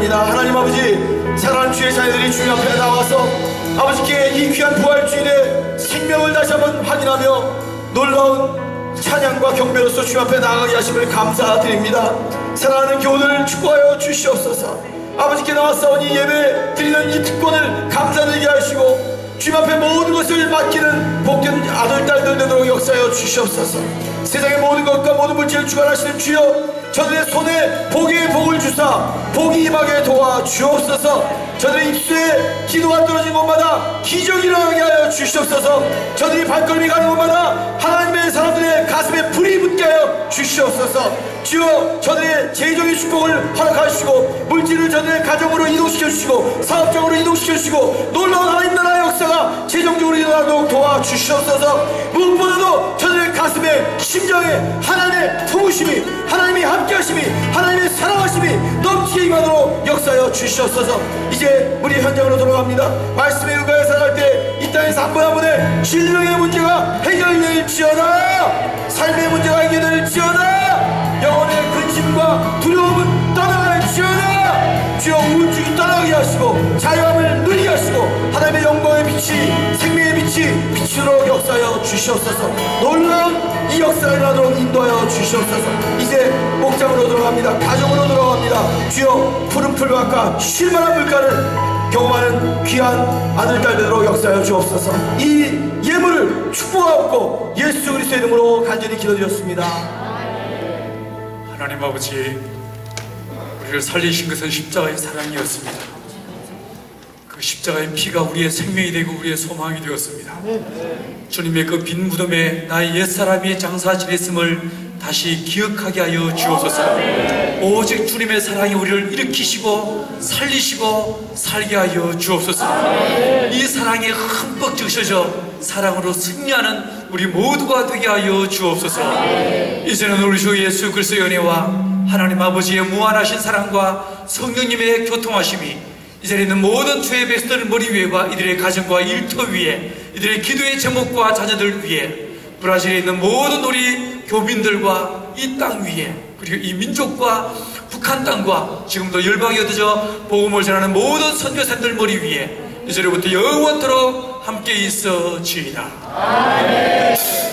Speaker 4: 돌아갑니다. 하나님 아버지, 사랑하는 주의 자녀들이 주님 앞에 나와서 아버지께 이 귀한 부활주일에 생명을 다시 한번 확인하며 놀라운 찬양과 경배로서 주님 앞에 나아가게 하심을 감사드립니다. 사랑하는 교우들 축복하여 주시옵소서. 아버지께 나와싸우니 예배 드리는 이 특권을 감사드리게 하시고 주님 앞에 모든 것을 맡기는 복된 아들 딸들 되도록 역사하여 주시옵소서. 세상의 모든 것과 모든 물질을 주관하시는 주여, 저들의 손에 복의 복을 주사 복이 임하게 도와 주옵소서. 저들의 입술에 기도가 떨어진 곳마다 기적이 일어나게 하여 주시옵소서. 저들이 발걸음이 가는 곳마다 하나님의 사람들의 가슴에 불이 붙게 하여 주시옵소서. 주여, 저들의 재정의 축복을 허락하시고 물질을 저들의 가정으로 이동시켜 주시고 사업적으로 이동시켜 주시고 놀라운 하나님 나라의 역사가 재정적으로 일어나도록 도와주시옵소서. 무엇보다도 저들의 가슴에 심정에 하나님의 품으심이, 하나님이 함께하심이, 하나님의 사랑하심이 넘치게 임하도록 역사하여 주시옵소서. 이제 우리 현장으로 돌아갑니다. 말씀에 의거해 살아갈 때 이 땅에서 한 번 한 번에 질병의 문제가 해결될지어다, 삶의 문제가 해결될지어다, 영혼의 근심과 두려움은 떠나갈지어다. 주여, 우울증이 떠나게 하시고 자유함을 누리게 하시고 하나님의 영광의 빛이, 생명의 빛이 비추도록 역사하여 주시옵소서. 놀라운 이 역사가 일어나도록 인도하여 주시옵소서. 이제 목장으로 돌아갑니다. 가정으로 돌아갑니다. 주여, 푸른 풀밭과 쉴만한 물가를 경험하는 귀한 아들 딸들로 역사하여 주옵소서. 이 예물을 축복하옵고 예수 그리스도의 이름으로 간절히 기도드렸습니다.
Speaker 5: 하나님 아버지, 우리를 살리신 것은 십자가의 사랑이었습니다. 그 십자가의 피가 우리의 생명이 되고 우리의 소망이 되었습니다. 주님의 그 빈 무덤에 나의 옛사람이 장사 지냈음을 다시 기억하게 하여 주옵소서. 오직 주님의 사랑이 우리를 일으키시고 살리시고 살게 하여 주옵소서. 이 사랑에 흠뻑 적셔져 사랑으로 승리하는 우리 모두가 되게 하여 주옵소서. 이제는 우리 주 예수 그리스도의 은혜와 하나님 아버지의 무한하신 사랑과 성령님의 교통하심이 이 자리에 있는 모든 주의 백성들 머리 위에와 이들의 가정과 일터 위에, 이들의 기도의 제목과 자녀들 위에, 브라질에 있는 모든 우리 교민들과 이 땅 위에, 그리고 이 민족과 북한 땅과 지금도 열방에 얻어져 복음을 전하는 모든 선교사들 머리 위에 이제로부터 영원토록 함께 있어지이다. 아멘.